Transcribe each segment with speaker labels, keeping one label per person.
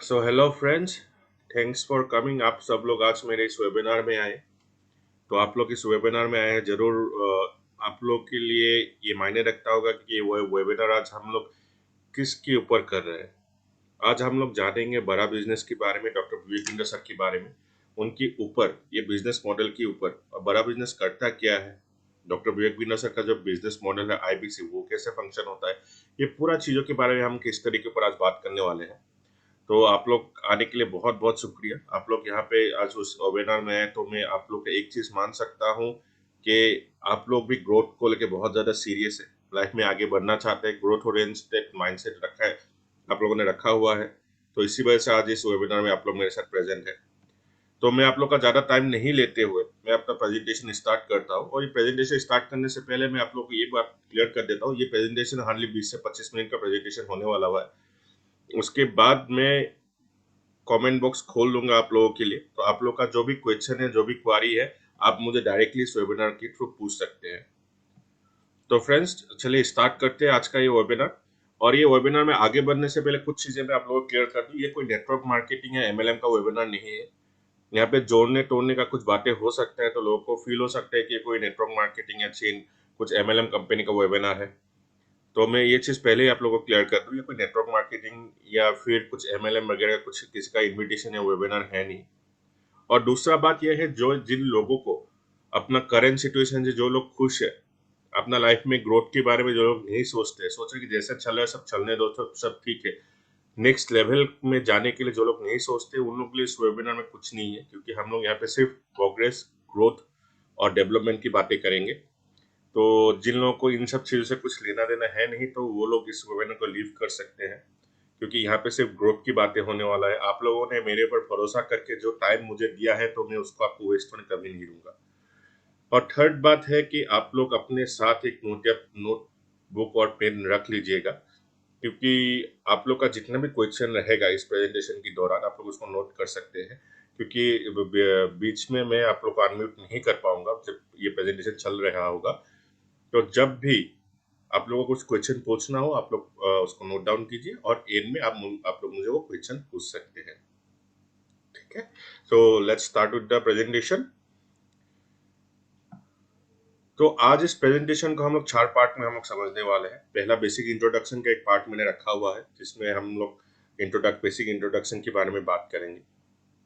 Speaker 1: So hello friends, thanks for coming. आप सब लोग आज मेरे इस वेबिनार में आए। तो आप लोग इस वेबिनार में आए हैं जरूर। आप लोग के लिए ये मायने रखता होगा कि ये वो वेबिनार आज हम लोग किसके ऊपर कर रहे हैं। आज हम लोग जानेंगे बड़ा बिजनेस के बारे में, डॉक्टर विवेक बिंद्रा सर के बारे में, उनके ऊपर, ये बिजनेस मॉडल के ऊपर, और बड़ा बिजनेस करता क्या है, डॉक्टर विवेक बिंद्रा सर का जो बिजनेस मॉडल है आईबीसी, वो कैसे फंक्शन होता है। ये पूरा चीजों के बारे में हम किस तरीके पर आज बात करने वाले हैं। तो आप लोग आने के लिए बहुत बहुत शुक्रिया। आप लोग यहाँ पे आज उस वेबिनार में आए, तो मैं आप लोग का एक चीज मान सकता हूँ कि आप लोग भी ग्रोथ को लेके बहुत ज्यादा सीरियस है, लाइफ में आगे बढ़ना चाहते हैं, ग्रोथ ओरिएंटेड माइंडसेट रखा है, आप लोगों ने रखा हुआ है। तो इसी वजह से आज इस वेबिनार में आप लोग मेरे साथ प्रेजेंट है। तो मैं आप लोग का ज्यादा टाइम नहीं लेते हुए मैं अपना प्रेजेंटेशन स्टार्ट करता हूँ। और ये प्रेजेंटेशन स्टार्ट करने से पहले मैं आप लोग को ये बात क्लियर कर देता हूँ, ये प्रेजेंटेशन हार्डली 20 से 25 मिनट का प्रेजेंटेशन होने वाला हुआ है। उसके बाद मैं कमेंट बॉक्स खोल लूंगा आप लोगों के लिए। तो आप लोग का जो भी क्वेश्चन है, जो भी क्वारी है, आप मुझे डायरेक्टली इस वेबिनार के थ्रू पूछ सकते हैं। तो फ्रेंड्स, चलिए स्टार्ट करते हैं आज का ये वेबिनार। और ये वेबिनार में आगे बढ़ने से पहले कुछ चीजें मैं आप लोगों को क्लियर कर दूं। ये कोई नेटवर्क मार्केटिंग या एमएलएम का वेबिनार नहीं है। यहाँ पे जोड़ने तोड़ने का कुछ बातें हो सकता है, तो लोगों को फील हो सकता है कि ये कोई नेटवर्क मार्केटिंग या चेन, कुछ एमएलएम कंपनी का वेबिनार है। तो मैं ये चीज पहले ही आप लोगों को क्लियर कर दूं, ये कोई नेटवर्क मार्केटिंग या फिर कुछ एमएलएम वगैरह कुछ किसी का इनविटेशन या वेबिनार है नहीं। और दूसरा बात यह है, जो जिन लोगों को अपना करंट सिचुएशन से, जो लोग खुश है अपना लाइफ में ग्रोथ के बारे में, जो लोग नहीं सोचते, सोच रहे कि जैसे चल रहा है सब चलने दो, सब सब ठीक है, नेक्स्ट लेवल में जाने के लिए जो लोग नहीं सोचते, उन लोगों के लिए इस वेबिनार में कुछ नहीं है। क्योंकि हम लोग यहाँ पे सिर्फ प्रोग्रेस, ग्रोथ और डेवलपमेंट की बातें करेंगे। तो जिन लोगों को इन सब चीजों से कुछ लेना देना है नहीं, तो वो लोग इस वेबिनार को लीव कर सकते हैं। क्योंकि यहाँ पे सिर्फ ग्रोथ की बातें होने वाला है। आप लोगों ने मेरे ऊपर भरोसा करके जो टाइम मुझे दिया है, तो मैं उसको आपको वेस्ट होने कभी नहीं दूंगा। और थर्ड बात है कि आप लोग अपने साथ एक नोटबुक और पेन रख लीजिएगा। क्योंकि आप लोग का जितना भी क्वेश्चन रहेगा इस प्रेजेंटेशन के दौरान, आप लोग उसको नोट कर सकते हैं। क्योंकि बीच में मैं आप लोग को अनम्यूट नहीं कर पाऊंगा जब ये प्रेजेंटेशन चल रहा होगा। तो जब भी आप लोगों को कुछ क्वेश्चन पूछना हो, आप लोग उसको नोट डाउन कीजिए, और एंड में आप लोग मुझे वो क्वेश्चन पूछ सकते हैं। ठीक है, so let's start with the presentation. तो आज इस प्रेजेंटेशन को हम लोग 4 पार्ट में हम लोग समझने वाले हैं। पहला बेसिक इंट्रोडक्शन का एक पार्ट मैंने रखा हुआ है, जिसमें हम लोग बेसिक इंट्रोडक्शन के बारे में बात करेंगे।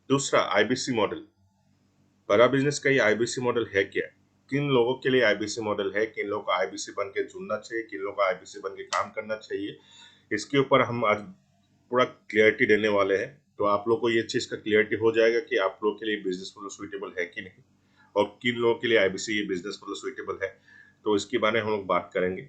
Speaker 1: दूसरा, आईबीसी मॉडल, बड़ा बिजनेस का ये आईबीसी मॉडल है क्या, किन लोगों के लिए आईबीसी मॉडल है, किन लोगों को आईबीसी बन के जुड़ना चाहिए, किन लोगों को आईबीसी बन के काम करना चाहिए, इसके ऊपर हम आज पूरा क्लियरिटी देने वाले हैं। तो आप लोग को ये चीज का क्लियरिटी हो जाएगा कि आप लोग के लिए बिजनेस मॉडल सुइटेबल है कि नहीं, और किन लोगों के लिए आईबीसी ये बिजनेस मॉडल सुइटेबल है। तो इसके बारे में हम लोग बात करेंगे।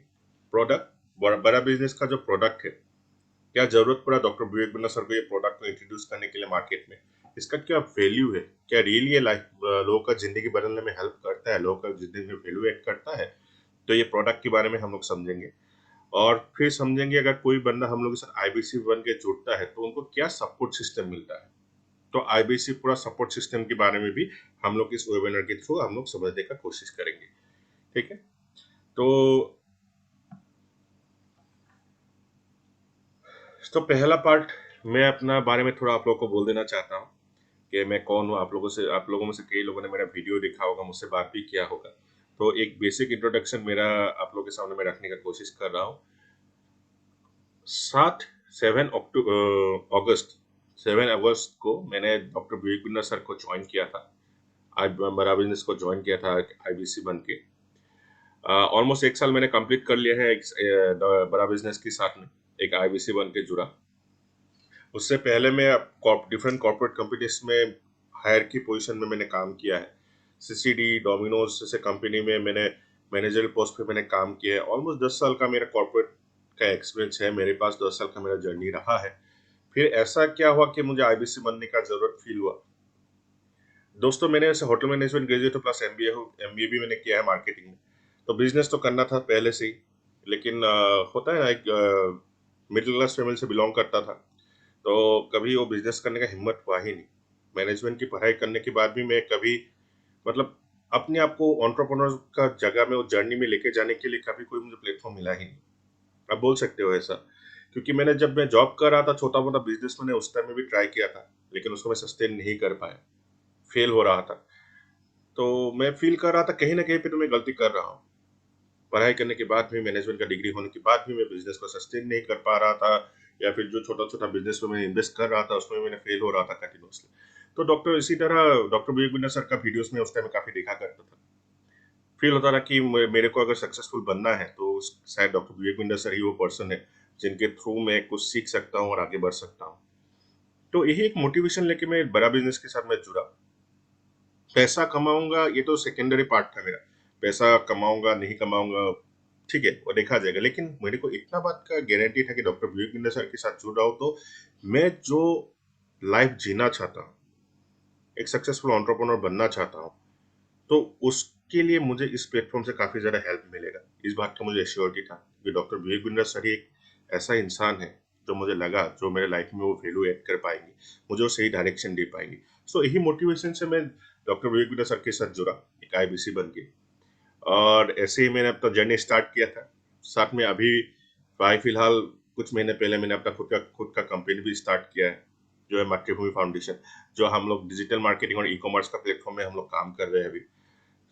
Speaker 1: प्रोडक्ट, बड़ा बिजनेस का जो प्रोडक्ट है, क्या जरूरत पड़ा डॉक्टर विवेक बिंद्रा सर को ये प्रोडक्ट को इंट्रोड्यूस करने के लिए मार्केट में, इसका क्या वैल्यू है, क्या रियली ये लाइफ लोगों का जिंदगी बदलने में हेल्प करता है, लोगों का जिंदगी में वैल्यू एड करता है। तो ये प्रोडक्ट के बारे में हम लोग समझेंगे। और फिर समझेंगे अगर कोई बंदा हम लोग के साथ आईबीसी बन के जुड़ता है, तो उनको क्या सपोर्ट सिस्टम मिलता है। तो आईबीसी पूरा सपोर्ट सिस्टम के बारे में भी हम लोग इस वेबिनार के थ्रू हम लोग समझने का कोशिश करेंगे। ठीक है, तो पहला पार्ट, मैं अपना बारे में थोड़ा आप लोगों को बोल देना चाहता हूँ कि मैं कौन हूँ। आप लोगों में से कई लोगों ने मेरा वीडियो देखा होगा, मुझसे बात भी किया होगा। तो एक बेसिक इंट्रोडक्शन मेरा आप लोगों के सामने मैं रखने का कोशिश कर रहा हूँ। 7 अगस्त 7 अगस्त को मैंने डॉक्टर विवेक बिंद्रा सर को ज्वाइन किया था। आज बड़ा बिजनेस को ज्वाइन किया था आईबीसी बन के। ऑलमोस्ट 1 साल मैंने कंप्लीट कर लिया है बड़ा बिजनेस के साथ में, एक आईबीसी बन के जुड़ा। उससे पहले मैं डिफरेंट कॉर्पोरेट कंपनीज में हायर की पोजीशन में मैंने काम किया है। सीसीडी, डोमिनोज जैसे कंपनी में मैंने मैनेजर पोस्ट पे मैंने काम किया है। ऑलमोस्ट 10 साल का मेरा कॉर्पोरेट का एक्सपीरियंस है मेरे पास, 10 साल का मेरा जर्नी रहा है। फिर ऐसा क्या हुआ कि मुझे आईबीसी बनने का जरूरत फील हुआ। दोस्तों, मैंने ऐसे hotel management graduate plus MBA भी मैंने किया है मार्केटिंग में। तो बिजनेस तो करना था पहले से ही, लेकिन होता है ना, एक मिडिल क्लास फैमिली से बिलोंग करता था, तो कभी वो बिजनेस करने का हिम्मत हुआ ही नहीं। मैनेजमेंट की पढ़ाई करने के बाद भी मैं कभी, मतलब अपने आप को एंटरप्रेन्योर का जगह में, उस जर्नी में लेके जाने के लिए कभी कोई मुझे प्लेटफॉर्म मिला ही नहीं। आप बोल सकते हो ऐसा क्योंकि मैंने जब मैं जॉब कर रहा था, छोटा मोटा बिजनेस मैंने उस टाइम में भी ट्राई किया था, लेकिन उसको मैं सस्टेन नहीं कर पाया, फेल हो रहा था। तो मैं फील कर रहा था कहीं ना कहीं पे तो मैं गलती कर रहा हूँ। पढ़ाई करने के बाद भी, मैनेजमेंट का डिग्री होने के बाद भी मैं बिजनेस को सस्टेन नहीं कर पा रहा था, या फिर जो छोटा छोटा बिजनेस में मैं इन्वेस्ट कर रहा था उसमें मैंने फेल हो रहा था कंटिन्यूसली। तो डॉक्टर इसी तरह डॉक्टर विवेक बिंद्रा सर का वीडियोस में उस टाइम में काफी देखा करता था। फील होता था कि मेरे को अगर सक्सेसफुल बनना है तो शायद डॉक्टर विवेक बिंद्रा सर ही वो पर्सन है जिनके थ्रू मैं कुछ सीख सकता हूँ और आगे बढ़ सकता हूँ। तो यही एक मोटिवेशन लेके मैं बड़ा बिजनेस के साथ मैं जुड़ा। पैसा कमाऊंगा ये तो सेकेंडरी पार्ट था मेरा। पैसा कमाऊंगा नहीं कमाऊंगा ठीक है वो देखा जाएगा, लेकिन मेरे को इतना बात का गारंटी था कि डॉक्टर विवेक बिंद्रा सर के साथ जुड़ रहा हूँ तो मैं जो लाइफ जीना चाहता हूँ, एक सक्सेसफुल एंटरप्रेन्योर बनना चाहता हूँ, तो उसके लिए मुझे इस प्लेटफॉर्म से काफी ज्यादा हेल्प मिलेगा। इस बात का मुझे एश्योरिटी था कि डॉक्टर विवेक बिंद्रा सर ही एक ऐसा इंसान है जो मुझे लगा जो मेरे लाइफ में वो वैल्यू ऐड कर पाएंगे, मुझे वो सही डायरेक्शन दे पाएंगे। सो यही मोटिवेशन से मैं डॉक्टर विवेक बिंद्रा सर के साथ जुड़ा, एक आईबीसी बन के। और ऐसे ही मैंने अपना जर्नी स्टार्ट किया था। साथ में अभी भाई फिलहाल कुछ महीने पहले मैंने अपना खुद का कंपनी भी स्टार्ट किया है, जो है मातृभूमि फाउंडेशन। जो हम लोग डिजिटल मार्केटिंग और ई कॉमर्स का प्लेटफॉर्म में हम लोग काम कर रहे हैं अभी।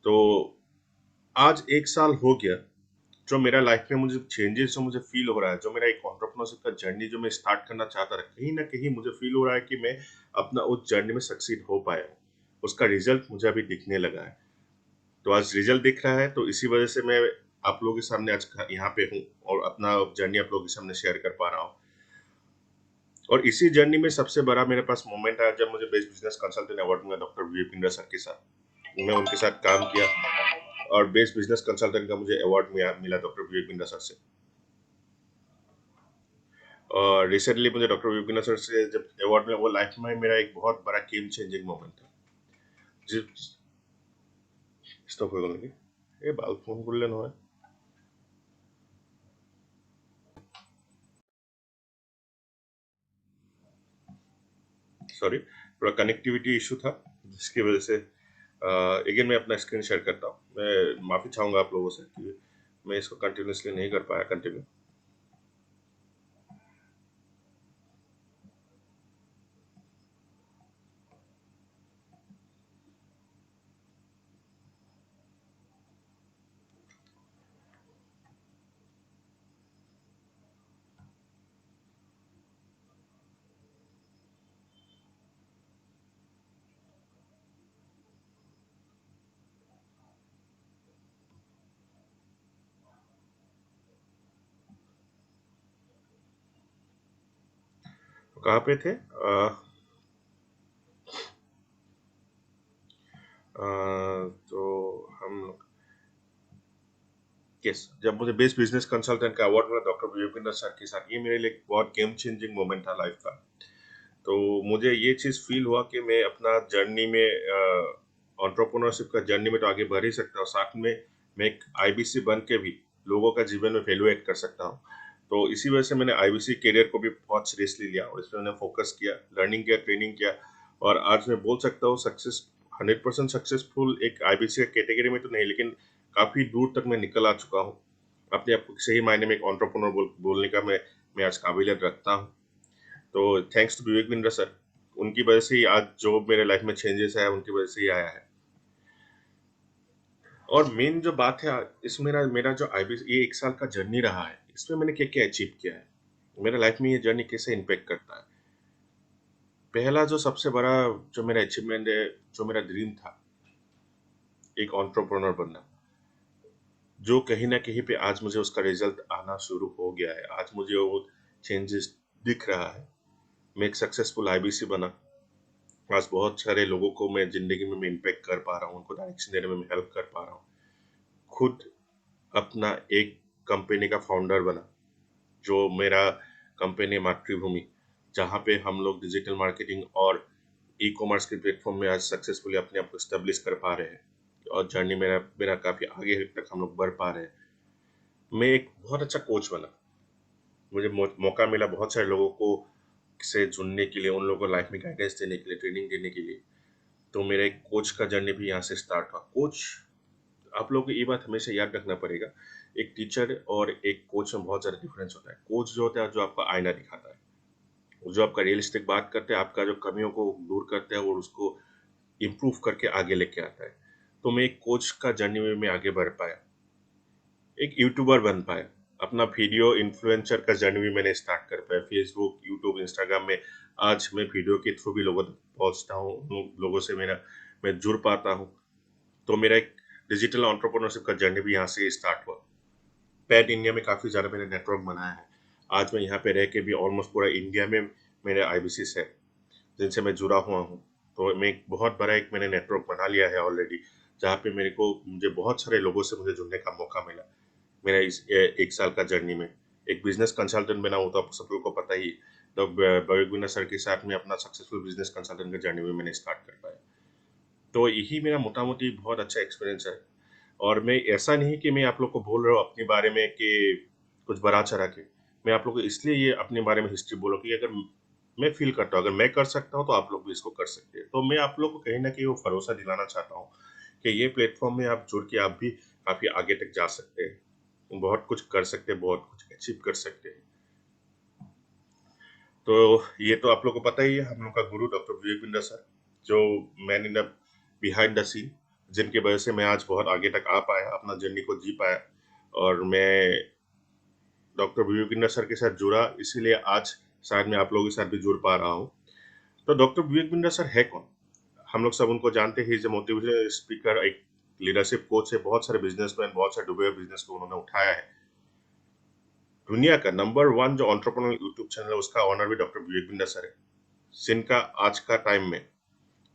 Speaker 1: तो आज 1 साल हो गया, जो मेरा लाइफ में मुझे चेंजेस जो मुझे फील हो रहा है, जो मेरा एक एंटरप्रेन्योरशिप का जर्नी जो मैं स्टार्ट करना चाहता था, कहीं ना कहीं मुझे फील हो रहा है कि मैं अपना उस जर्नी में सक्सीड हो पाया हूँ। उसका रिजल्ट मुझे अभी दिखने लगा है। तो आज रिजल्ट दिख रहा है, तो इसी वजह से मैं आप लोगों के सामने आज यहाँ पे हूँ और अपना जर्नी आप लोगों के सामने शेयर कर पा रहा हूँ। और इसी जर्नी में सबसे बड़ा मेरे पास मोमेंट आया जब मुझे बेस्ट बिजनेस कंसल्टेंट अवार्ड मिला डॉक्टर विवेक बिंद्रा सर के साथ। मैं उनके साथ काम किया और बेस्ट बिजनेस कंसल्टेंट का मुझे अवार्ड मिला डॉक्टर विवेक बिंद्रा सर से। और रिसेंटली मुझे डॉक्टर विवेक बिंद्रा सर से जब अवार्ड मिला, वो लाइफ में मेरा एक बहुत बड़ा गेम चेंजिंग मोमेंट था। जिस स्टॉप हो गया ये बाल फोन कर लेना है। सॉरी, थोड़ा कनेक्टिविटी इशू था जिसकी वजह से अगेन मैं अपना स्क्रीन शेयर करता हूँ। मैं माफ़ी चाहूँगा आप लोगों से कि मैं इसको कंटिन्यूसली नहीं कर पाया कंटिन्यू। तो कहाँ पे थे? तो हम लोग, यस, जब मुझे बेस्ट बिजनेस कंसल्टेंट का अवार्ड मिला डॉक्टर विवेक सर के साथ, ये मेरे लिए एक बहुत गेम चेंजिंग मोमेंट था लाइफ का। तो मुझे ये चीज़ फील हुआ कि मैं अपना जर्नी में एंटरप्रेन्योरशिप का जर्नी में तो आगे बढ़ ही सकता हूँ, साथ में मैं एक आईबीसी बन के भी लोगों का जीवन में वैल्यू ऐड कर सकता हूँ। तो इसी वजह से मैंने आईबीसी करियर को भी बहुत सीरियसली लिया और इसमें मैंने फोकस किया, लर्निंग किया, ट्रेनिंग किया। और आज मैं बोल सकता हूँ सक्सेस 100% सक्सेसफुल एक आईबीसी कैटेगरी में तो नहीं, लेकिन काफ़ी दूर तक मैं निकल आ चुका हूँ। अपने आप को सही मायने में एक एंटरप्रेन्योर बोलने का मैं आज काबिलियत रखता हूँ। तो thanks to Vivek Bindra sir, उनकी वजह से ही आज जो मेरे लाइफ में चेंजेस आया उनकी वजह से ही आया है। और मेन जो बात है, इस मेरा मेरा जो आईबी ये 1 साल का जर्नी रहा है, इसमें मैंने क्या क्या अचीव किया है, मेरे लाइफ में ये जर्नी कैसे इम्पेक्ट करता है। पहला जो सबसे बड़ा जो मेरा अचीवमेंट है, जो मेरा ड्रीम था एक एंटरप्रेन्योर बनना, जो कहीं ना कहीं पे आज मुझे उसका रिजल्ट आना शुरू हो गया है। आज मुझे वो चेंजेस दिख रहा है। मैं एक सक्सेसफुल आईबीसी बना। आज बहुत सारे लोगों को मैं जिंदगी में मैं इम्पेक्ट कर पा रहा हूँ, उनको डायरेक्शन देने में मैं हेल्प कर पा रहा हूँ। खुद अपना एक कंपनी का फाउंडर बना, जो मेरा कंपनी मातृभूमि, जहाँ पे हम लोग डिजिटल मार्केटिंग और ई कॉमर्स के प्लेटफॉर्म में आज सक्सेसफुली अपने आप को स्टेब्लिश कर पा रहे हैं। और जर्नी मेरा मेरा काफ़ी आगे तक हम लोग बढ़ पा रहे हैं। मैं एक बहुत अच्छा कोच बना। मुझे मौका मिला बहुत सारे लोगों को से जुड़ने के लिए, उन लोगों को लाइफ में गाइडेंस देने के लिए, ट्रेनिंग देने के लिए। तो मेरा एक कोच का जर्नी भी यहाँ से स्टार्ट हुआ। कोच आप लोगों को ये बात हमेशा याद रखना पड़ेगा, एक टीचर और एक कोच में बहुत ज़्यादा डिफरेंस होता है। कोच जो होता है, जो आपको आईना दिखाता है, जो आपका रियलिस्टिक बात करते हैं, आपका जो कमियों को दूर करते हैं और उसको इम्प्रूव करके आगे लेके आता है। तो मैं एक कोच का जर्नी में मैं आगे बढ़ पाया, एक यूट्यूबर बन पाया, अपना वीडियो इन्फ्लुएंसर का जर्नी भी मैंने स्टार्ट कर पाया। फेसबुक, यूट्यूब, इंस्टाग्राम में आज मैं वीडियो के थ्रू भी लोगों तक पहुँचता हूँ, उन लोगों से मैं जुड़ पाता हूँ। तो मेरा एक डिजिटल एंटरप्रेन्योरशिप का जर्नी भी यहाँ से स्टार्ट हुआ। पैन इंडिया में काफ़ी ज़्यादा मैंने नेटवर्क बनाया है। आज मैं यहाँ पे रह के भी ऑलमोस्ट पूरा इंडिया में मेरे आईबीसीज है, जिनसे मैं जुड़ा हुआ हूँ। तो मैं एक बहुत बड़ा एक मैंने नेटवर्क बना लिया है ऑलरेडी, जहाँ पे मुझे बहुत सारे लोगों से मुझे जुड़ने का मौका मिला। मेरा इस 1 साल का जर्नी में एक बिजनेस कंसल्टेंट बना हूँ, तो आप सब लोगों को पता ही। तो बयोगिना सर के साथ में अपना सक्सेसफुल बिजनेस कंसल्टेंट का जर्नी में मैंने स्टार्ट कर पाया। तो यही मेरा मोटा-मोटी बहुत अच्छा एक्सपीरियंस है। और मैं ऐसा नहीं कि मैं आप लोग को बोल रहा हूँ अपने बारे में कि कुछ बढ़ा-चढ़ा के। मैं आप लोग को इसलिए ये अपने बारे में हिस्ट्री बोल रहा हूँ कि अगर मैं फ़ील करता हूँ, अगर मैं कर सकता हूँ, तो आप लोग भी इसको कर सकते हैं। तो मैं आप लोग को कहीं न कहीं वो भरोसा दिलाना चाहता हूँ कि ये प्लेटफ़ॉर्म में आप जुड़ के आप भी काफ़ी आगे तक जा सकते हैं। बहुत कुछ कर सकते हैं, बहुत कुछ अचीव कर सकते हैं। तो ये तो आप लोग को पता ही है, हम लोग का गुरु डॉक्टर विवेक बिंद्रा सर, जो man in the behind the scene, जिनकी वजह से मैं आज बहुत आगे तक आ पाया, अपना जर्नी को जी पाया। और मैं डॉक्टर विवेक बिंद्रा सर के साथ जुड़ा, इसीलिए आज शायद मैं आप लोगों के साथ भी जुड़ पा रहा हूँ। तो डॉक्टर विवेक बिंद्रा सर है कौन? हम लोग सब उनको जानते हैं, इज अ मोटिवेशनल स्पीकर, एक लीडरशिप कोच है, बहुत सारे बिजनेसमैन, बहुत सारे डूबे हुए बिजनेस को उन्होंने उठाया है। दुनिया का नंबर 1 जो एंटरप्रेन्योर यूट्यूब चैनल है, उसका ओनर भी डॉक्टर विवेक बिंद्रा सर है, जिनका आज का टाइम में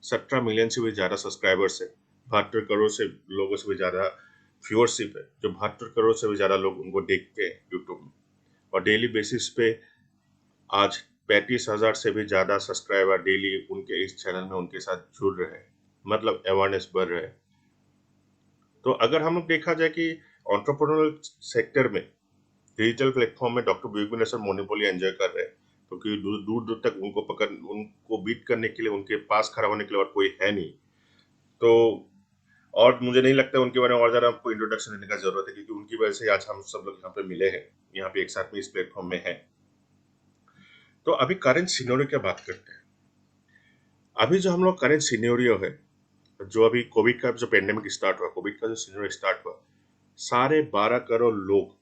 Speaker 1: 17 मिलियन से भी ज़्यादा सब्सक्राइबर्स है, 72 करोड़ से लोगों से भी ज़्यादा व्यूअरशिप है, जो 72 करोड़ से भी ज़्यादा लोग उनको देखते हैं यूट्यूब में। और डेली बेसिस पे आज 35,000 से भी ज़्यादा सब्सक्राइबर डेली उनके इस चैनल में उनके साथ जुड़ रहे हैं, मतलब अवेयरनेस बढ़ रहा है। तो अगर हम लोग देखा जाए कि एंटरप्रेन्योरल सेक्टर में डिजिटल प्लेटफॉर्म में doctor Vivek Bindra sir monopoly enjoy कर रहे हैं, क्योंकि दूर दूर दूर तक उनको बीट करने के लिए, उनके पास खड़ा होने के लिए और कोई है नहीं। तो और मुझे नहीं लगता उनके बारे में और ज़्यादा आपको इंट्रोडक्शन देने का ज़रूरत है, क्योंकि उनकी वजह से आज हम सब लोग यहाँ पे मिले हैं, यहाँ पे एक साथ में इस प्लेटफ़ॉर्म में हैं। तो अभी करंट सिनेरियो की बात करते हैं। अभी जो हम लोग करंट सिनेरियो है, जो अभी कोविड का जो पैंडेमिक स्टार्ट हुआ, कोविड का जो सिनेरियो स्टार्ट हुआ, साढ़े 12 करोड़ लोग,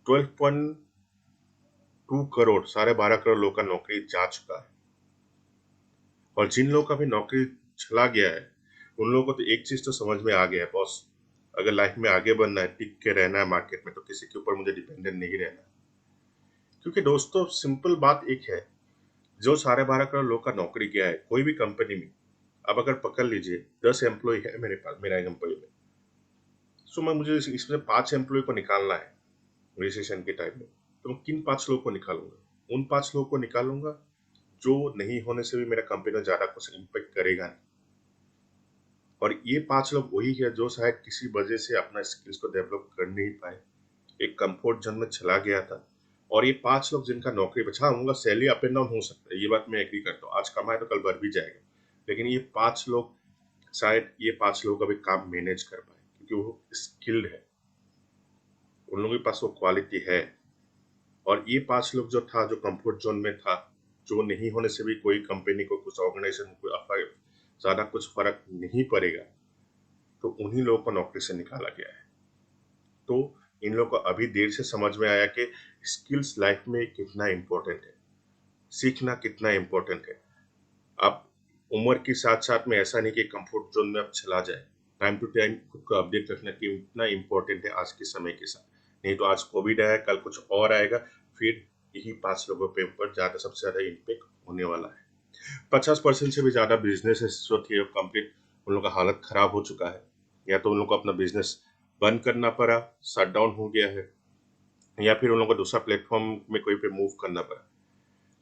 Speaker 1: 12.2 करोड़, साढ़े 12 करोड़ लोग का नौकरी जा चुका है। और जिन लोगों का भी नौकरी चला गया है, उन लोगों को तो एक चीज़ तो समझ में आ गया है, बॉस, अगर लाइफ में आगे बढ़ना है, टिक के रहना है मार्केट में, तो किसी के ऊपर मुझे डिपेंडेंट नहीं रहना है। क्योंकि दोस्तों सिंपल बात एक है, जो साढ़े 12 करोड़ लोग का नौकरी गया है कोई भी कंपनी में, अब अगर पकड़ लीजिए 10 एम्प्लॉय है मेरे पास, मेरा कंपनी में, सो मैं मुझे इसमें 5 एम्प्लॉय को निकालना है रिसेशन के टाइम में, तो मैं किन 5 लोगों को निकालूंगा? उन 5 लोगों को निकालूंगा जो नहीं होने से भी मेरा कंपनी में ज़्यादा कुछ इम्पेक्ट करेगा नहीं। और ये 5 लोग वही है जो शायद किसी वजह से अपना स्किल्स को डेवलप कर नहीं पाए, एक कंफर्ट जोन में चला गया था। और ये 5 लोग जिनका नौकरी बचा, उनका सैलरी अप एंड डाउन हो सकता है, ये बात मैं एग्री करता हूँ, आज कमाए तो कल बढ़ भी जाएगा। लेकिन ये 5 लोग, शायद ये 5 लोग अभी काम मैनेज कर पाए, क्योंकि वो स्किल्ड है, उन लोगों के पास वो क्वालिटी है। और ये 5 लोग जो था, जो कंफर्ट जोन में था, जो नहीं होने से भी कोई कंपनी को, कुछ ऑर्गेनाइजेशन को ज़्यादा कुछ फर्क नहीं पड़ेगा, तो उन्हीं लोगों को नौकरी से निकाला गया है। तो इन लोगों को अभी देर से समझ में आया कि स्किल्स लाइफ में कितना इम्पोर्टेंट है, सीखना कितना इम्पोर्टेंट है। आप उम्र के साथ साथ में ऐसा नहीं कि कंफर्ट जोन में आप चला जाए, टाइम टू टाइम खुद को अपडेट रखना कि इतना इम्पोर्टेंट है आज के समय के साथ। नहीं तो आज कोविड आया, कल कुछ और आएगा, फिर यही 5 लोगों पे ऊपर ज़्यादा, सबसे ज़्यादा इम्पेक्ट होने वाला है। 50% से भी ज़्यादा बिजनेस जो थे कंप्लीट, उन लोगों का हालत खराब हो चुका है। या तो उन लोगों को अपना बिजनेस बंद करना पड़ा, शट डाउन हो गया है, या फिर उन लोगों को दूसरा प्लेटफॉर्म में कोई पे मूव करना पड़ा,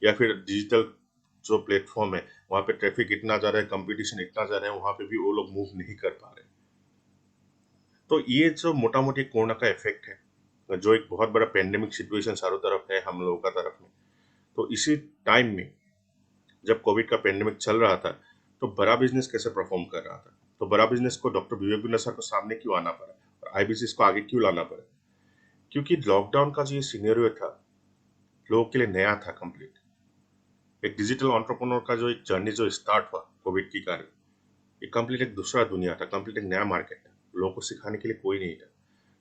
Speaker 1: या फिर डिजिटल जो प्लेटफॉर्म है वहाँ पे ट्रैफिक इतना ज़्यादा है, कंपटीशन इतना ज़्यादा है, वहाँ पे भी वो लोग मूव नहीं कर पा रहे। तो ये जो मोटा मोटी कोरोना का इफेक्ट है, जो एक बहुत बड़ा पेंडेमिक सिचुएशन चारों तरफ है हम लोगों का तरफ में, तो इसी टाइम में जब कोविड का पेंडेमिक चल रहा था, तो बड़ा बिजनेस कैसे परफॉर्म कर रहा था? तो बड़ा बिजनेस को डॉक्टर विवेक बिंद्रा सर को सामने क्यों आना पड़ा और आईबीसीएस को आगे क्यों लाना पड़ा? क्योंकि लॉकडाउन का जो ये सिनेरियो था, लोगों के लिए नया था कंप्लीट। एक डिजिटल एंटरप्रेन्योर का जो एक जर्नी जो स्टार्ट हुआ कोविड के कारण, ये कंप्लीट एक दूसरा दुनिया था, कंप्लीट एक नया मार्केट था। लोगों को सिखाने के लिए कोई नहीं था।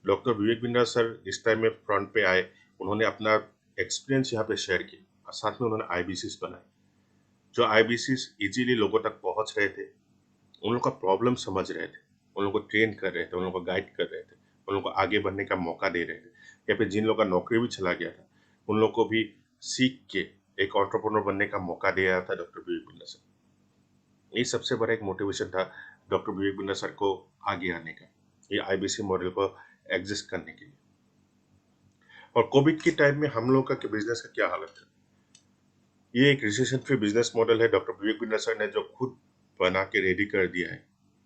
Speaker 1: डॉक्टर विवेक बिंद्रा सर इस टाइम में फ्रंट पे आए, उन्होंने अपना एक्सपीरियंस यहाँ पे शेयर किया और साथ में उन्होंने आईबीसीस बनाए। जो आईबीसीस इजीली लोगों तक पहुंच रहे थे, उन लोगों का प्रॉब्लम समझ रहे थे, उन लोगों को ट्रेन कर रहे थे, उन लोगों को गाइड कर रहे थे, उन लोगों को आगे बढ़ने का मौका दे रहे थे, या फिर जिन लोगों का नौकरी भी चला गया था, उन लोगों को भी सीख के एक एंटरप्रेन्योर बनने का मौका दे रहा था डॉक्टर विवेक बिंद्रा सर। ये सबसे बड़ा एक मोटिवेशन था डॉक्टर विवेक बिंद्रा सर को आगे आने का, ये आईबीसी मॉडल को एग्जिस्ट करने के लिए। और कोविड के टाइम में हम लोग का बिजनेस का क्या हालत है? ये एक रिसेशन फ्री बिजनेस मॉडल है डॉक्टर विवेक बिंद्रा सर ने जो खुद बना के रेडी कर दिया है,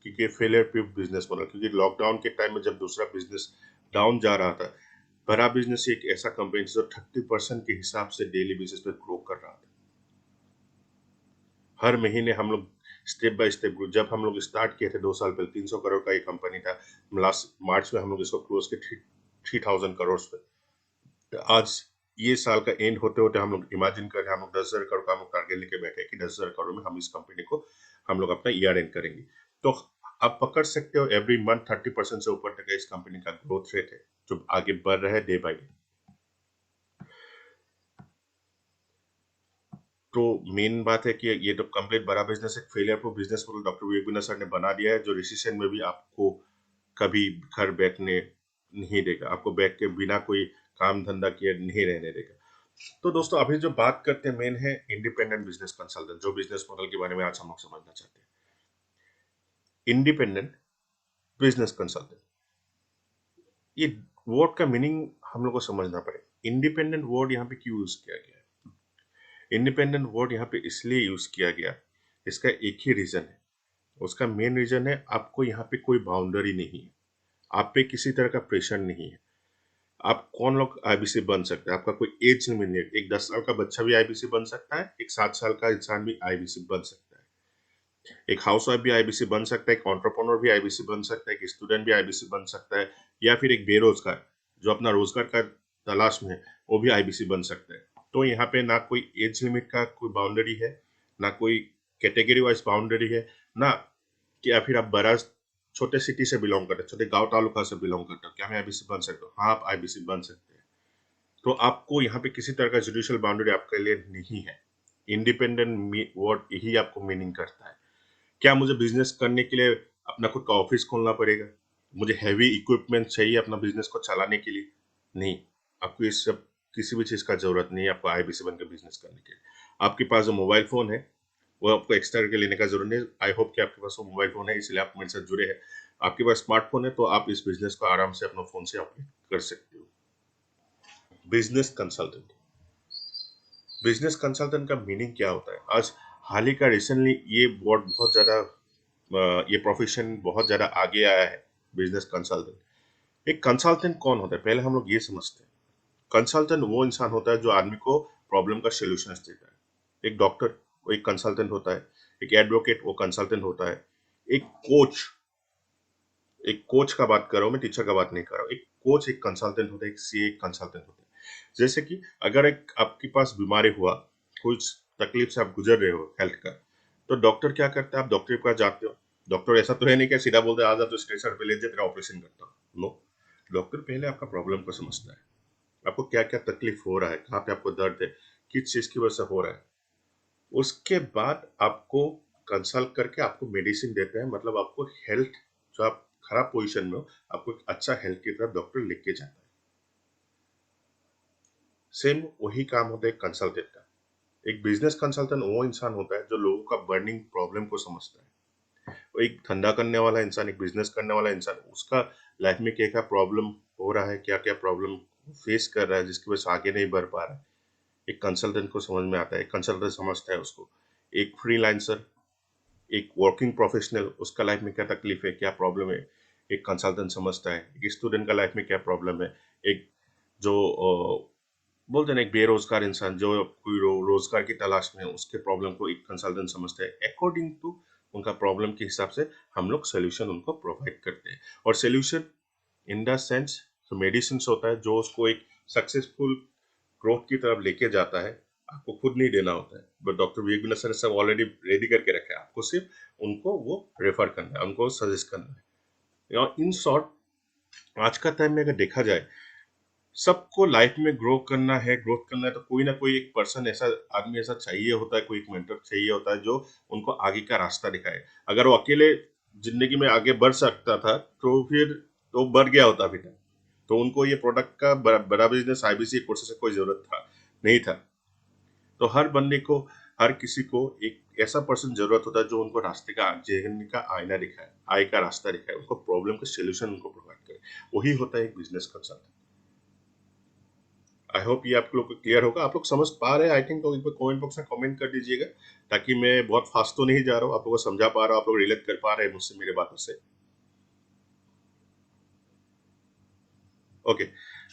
Speaker 1: क्योंकि फेलियर प्रूफ बिजनेस मॉडल। क्योंकि लॉकडाउन के टाइम में जब दूसरा बिजनेस डाउन जा रहा था, बड़ा बिजनेस एक ऐसा कंपनी जो 30% के हिसाब से डेली बेसिस पे ग्रो कर रहा था। हर महीने हम लोग स्टेप बाय स्टेप, जब हम लोग स्टार्ट किए थे 2 साल पहले, 300 करोड़ का ये कंपनी था। लास्ट मार्च में हम लोग इसको क्लोज के 3000 करोड़ पे। तो आज ये साल का एंड होते होते हम लोग इमेजिन कर रहे हैं, हम लोग 10,000 करोड़ का हम लोग टारगेट लेके बैठे हैं कि 10,000 करोड़ में हम इस कंपनी को हम लोग अपना ईयर एंड करेंगे। तो आप पकड़ सकते हो एवरी मंथ 30% से ऊपर तक इस कंपनी का ग्रोथ रेट है, जो आगे बढ़ रहा है डे बाय डे। तो मेन बात है कि ये तो कंप्लीट बड़ा बिजनेस एक failure proof business model doctor Vivek Bindra sir ने बना दिया है, जो रिसेशन में भी आपको कभी घर बैठने नहीं देगा, आपको बैठ के बिना कोई काम धंधा किए नहीं रहने देगा। तो दोस्तों, अभी जो बात करते हैं मेन है इंडिपेंडेंट बिजनेस कंसल्टेंट, जो बिजनेस मॉडल के बारे में आज हम लोग समझना चाहते हैं। इंडिपेंडेंट बिजनेस कंसल्टेंट, ये वर्ड का मीनिंग हम लोग को समझना पड़ेगा। इंडिपेंडेंट वर्ड यहाँ पे क्यों यूज किया गया है? इंडिपेंडेंट वर्ड यहाँ पे इसलिए यूज किया गया, इसका एक ही रीजन है। उसका मेन रीजन है, आपको यहाँ पे कोई बाउंड्री नहीं है, आप पे किसी तरह का प्रेशर नहीं है। आप कौन लोग आईबीसी बन सकते हैं, आपका कोई एज लिमिट नहीं है। एक 10 साल का बच्चा भी आईबीसी बन सकता है, एक 7 साल का इंसान भी आईबीसी बन सकता है, एक हाउस वाइफ भी आईबीसी बन सकता है, एक एंटरप्रेन्योर भी आईबीसी बन सकता है, एक स्टूडेंट भी आईबीसी बन सकता है, या फिर एक बेरोजगार जो अपना रोजगार का तलाश में है, वो भी आईबीसी बन सकता है। तो यहाँ पे ना कोई एज लिमिट का कोई बाउंड्री है, ना कोई कैटेगरी वाइज बाउंड्री है, ना कि या फिर आप बड़ा छोटे सिटी से बिलोंग करते हैं, छोटे गांव तालुका से बिलोंग करते हो, क्या मैं आईबीसी बन सकता हूँ? हाँ, आप आईबीसी बन सकते हैं। तो आपको यहाँ पे किसी तरह का जुडिशियल बाउंड्री आपके लिए नहीं है। इंडिपेंडेंट वर्ड यही आपको मीनिंग करता है। क्या मुझे बिजनेस करने के लिए अपना खुद का ऑफिस खोलना पड़ेगा? मुझे हैवी इक्विपमेंट चाहिए अपना बिजनेस को चलाने के लिए? नहीं, आपको इस सब किसी भी चीज का जरूरत नहीं है आपको आईबीसी बनकर बिजनेस करने के लिए। आपके पास जो मोबाइल फोन है, वो आपको एक्स्ट्रा करके लेने का जरूरत नहीं। आई होप कि आपके पास वो मोबाइल फोन है, इसलिए आप मेरे साथ जुड़े हैं। आपके पास स्मार्टफोन है, तो आप इस बिजनेस को आराम से अपने फोन से ऑपरेट कर सकते हो। बिजनेस कंसल्टेंट, बिजनेस कंसल्टेंट का मीनिंग क्या होता है? आज हाल ही का रिसेंटली ये वर्ड बहुत ज्यादा, ये प्रोफेशन बहुत ज्यादा आगे आया है, बिजनेस कंसल्टेंट। एक कंसल्टेंट कौन होता है, पहले हम लोग ये समझते हैं। कंसल्टेंट वो इंसान होता है जो आदमी को प्रॉब्लम का सोल्यूशन देता है। एक डॉक्टर वो एक कंसल्टेंट होता है, एक एडवोकेट वो कंसल्टेंट होता है, एक कोच, एक कोच का बात कर रहा हूँ मैं, टीचर का बात नहीं कर रहा हूँ। एक कोच एक कंसल्टेंट होता है, एक सीए एक कंसल्टेंट होता है। जैसे कि अगर एक आपके पास बीमारी हुआ, कुछ तकलीफ से आप गुजर रहे हो हेल्थ का, तो डॉक्टर क्या करता है? आप डॉक्टर के पास जाते हो। डॉक्टर ऐसा तो है नहीं कि सीधा बोलते हैं आ जा तो स्ट्रेचर पे ले जा तेरा ऑपरेशन करता हूँ। नो, डॉक्टर पहले आपका प्रॉब्लम को समझता है, आपको क्या क्या तकलीफ हो रहा है, कहाँ पे आपको दर्द है, किस चीज की वजह से हो रहा है। उसके बाद आपको कंसल्ट करके आपको मेडिसिन देते हैं, मतलब आपको हेल्थ, जो आप खराब पोजीशन में हो, आपको एक अच्छा हेल्थ की तरफ डॉक्टर लेके जाता है। सेम वही काम होता है कंसल्टेंट का। एक बिजनेस कंसल्टेंट वो इंसान होता है जो लोगों का बर्निंग प्रॉब्लम को समझता है। वो एक धंधा करने वाला इंसान, एक बिजनेस करने वाला इंसान, उसका लाइफ में क्या क्या प्रॉब्लम हो रहा है, क्या क्या प्रॉब्लम फेस कर रहा है, जिसकी वजह से आगे नहीं बढ़ पा रहा है, एक कंसल्टेंट को समझ में आता है। एक कंसल्टेंट समझता है उसको। एक फ्रीलांसर, एक वर्किंग प्रोफेशनल, उसका लाइफ में क्या तकलीफ है, क्या प्रॉब्लम है, एक कंसल्टेंट समझता है। एक स्टूडेंट का लाइफ में क्या प्रॉब्लम है, एक जो बोलते हैं ना, एक बेरोजगार इंसान जो कोई रोजगार की तलाश में है, उसके प्रॉब्लम को एक कंसल्टेंट समझता है। अकॉर्डिंग टू उनका प्रॉब्लम के हिसाब से हम लोग सोल्यूशन उनको प्रोवाइड करते हैं। और solution in the sense medicine होता है जो उसको एक सक्सेसफुल ग्रोथ की तरफ लेके जाता है। आपको खुद नहीं देना होता है, बट डॉक्टर विवेक सर सब ऑलरेडी रेडी करके रखे हैं, आपको सिर्फ उनको वो रेफर करना है, उनको सजेस्ट करना है। और इन शॉर्ट आज का टाइम में अगर देखा जाए, सबको लाइफ में ग्रोथ करना है तो कोई ना कोई एक पर्सन ऐसा आदमी ऐसा चाहिए होता है, कोई एक मेंटर चाहिए होता है जो उनको आगे का रास्ता दिखाए। अगर वो अकेले जिंदगी में आगे बढ़ सकता था तो फिर तो बढ़ गया होता अभी तक। तो उनको ये प्रोडक्ट का बड़ा बिजनेस आईबीसी कोर्स से कोई जरूरत था नहीं था। तो हर बंदे को, हर किसी को एक ऐसा पर्सन जरूरत होता है जो उनको रास्ते का जीवन का आईना दिखाए, आय का रास्ता दिखाए, उनको प्रॉब्लम का सोल्यूशन उनको प्रोवाइड करे। वही होता है एक बिजनेस कंसल्टेंट। आई होप ये आप लोग को क्लियर होगा, आप लोग समझ पा रहे हैं आई थिंक। तो एक बार कमेंट बॉक्स में कमेंट कर दीजिएगा, ताकि मैं बहुत फास्ट तो नहीं जा रहा हूँ, आप लोगों को समझा पा रहा हूँ, आप लोग रिलेट कर पा रहे हैं मुझसे मेरे बातों से। Okay,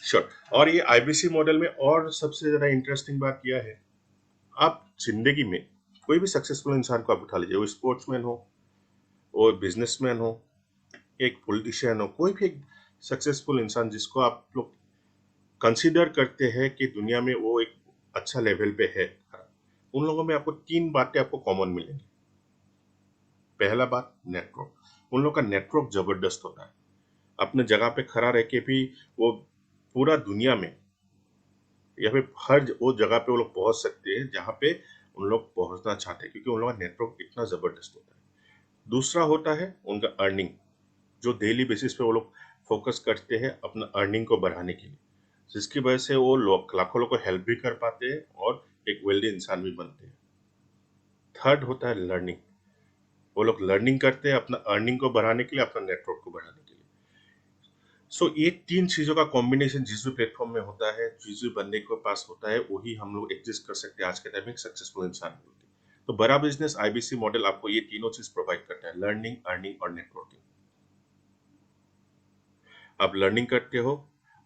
Speaker 1: sure. और ये आईबीसी मॉडल में और सबसे ज्यादा इंटरेस्टिंग बात यह है, आप जिंदगी में कोई भी सक्सेसफुल इंसान को आप उठा लीजिए, वो स्पोर्ट्समैन हो, वो बिजनेसमैन हो, एक पॉलिटिशियन हो, कोई भी एक सक्सेसफुल इंसान जिसको आप लोग कंसीडर करते हैं कि दुनिया में वो एक अच्छा लेवल पे है, उन लोगों में आपको तीन बातें आपको कॉमन मिलेंगी। पहला बात, नेटवर्क। उन लोग का नेटवर्क जबरदस्त होता है, अपने जगह पे खड़ा रह के भी वो पूरा दुनिया में या फिर हर वो जगह पे वो लोग पहुंच सकते हैं जहाँ पे उन लोग पहुंचना चाहते हैं, क्योंकि उन लोगों का नेटवर्क इतना जबरदस्त होता है। दूसरा होता है उनका अर्निंग, जो डेली बेसिस पे वो लोग फोकस करते हैं अपना अर्निंग को बढ़ाने के लिए, जिसकी वजह से वो लोग लाखों लोगों को हेल्प भी कर पाते हैं और एक वेल्दी इंसान भी बनते हैं। थर्ड होता है लर्निंग, वो लोग लर्निंग करते हैं अपना अर्निंग को बढ़ाने के लिए, अपना नेटवर्क को बढ़ाने के लिए। सो ये तीन चीजों का कॉम्बिनेशन जिस भी प्लेटफॉर्म में होता है, जिस भी बंदे के पास होता है, वही हम लोग एग्जिस्ट कर सकते हैं आज के टाइम में सक्सेसफुल इंसान बोलते हैं। तो बड़ा बिजनेस आईबीसी मॉडल आपको ये तीनों चीज प्रोवाइड करता है, लर्निंग, अर्निंग और नेटवर्किंग। आप लर्निंग करते हो,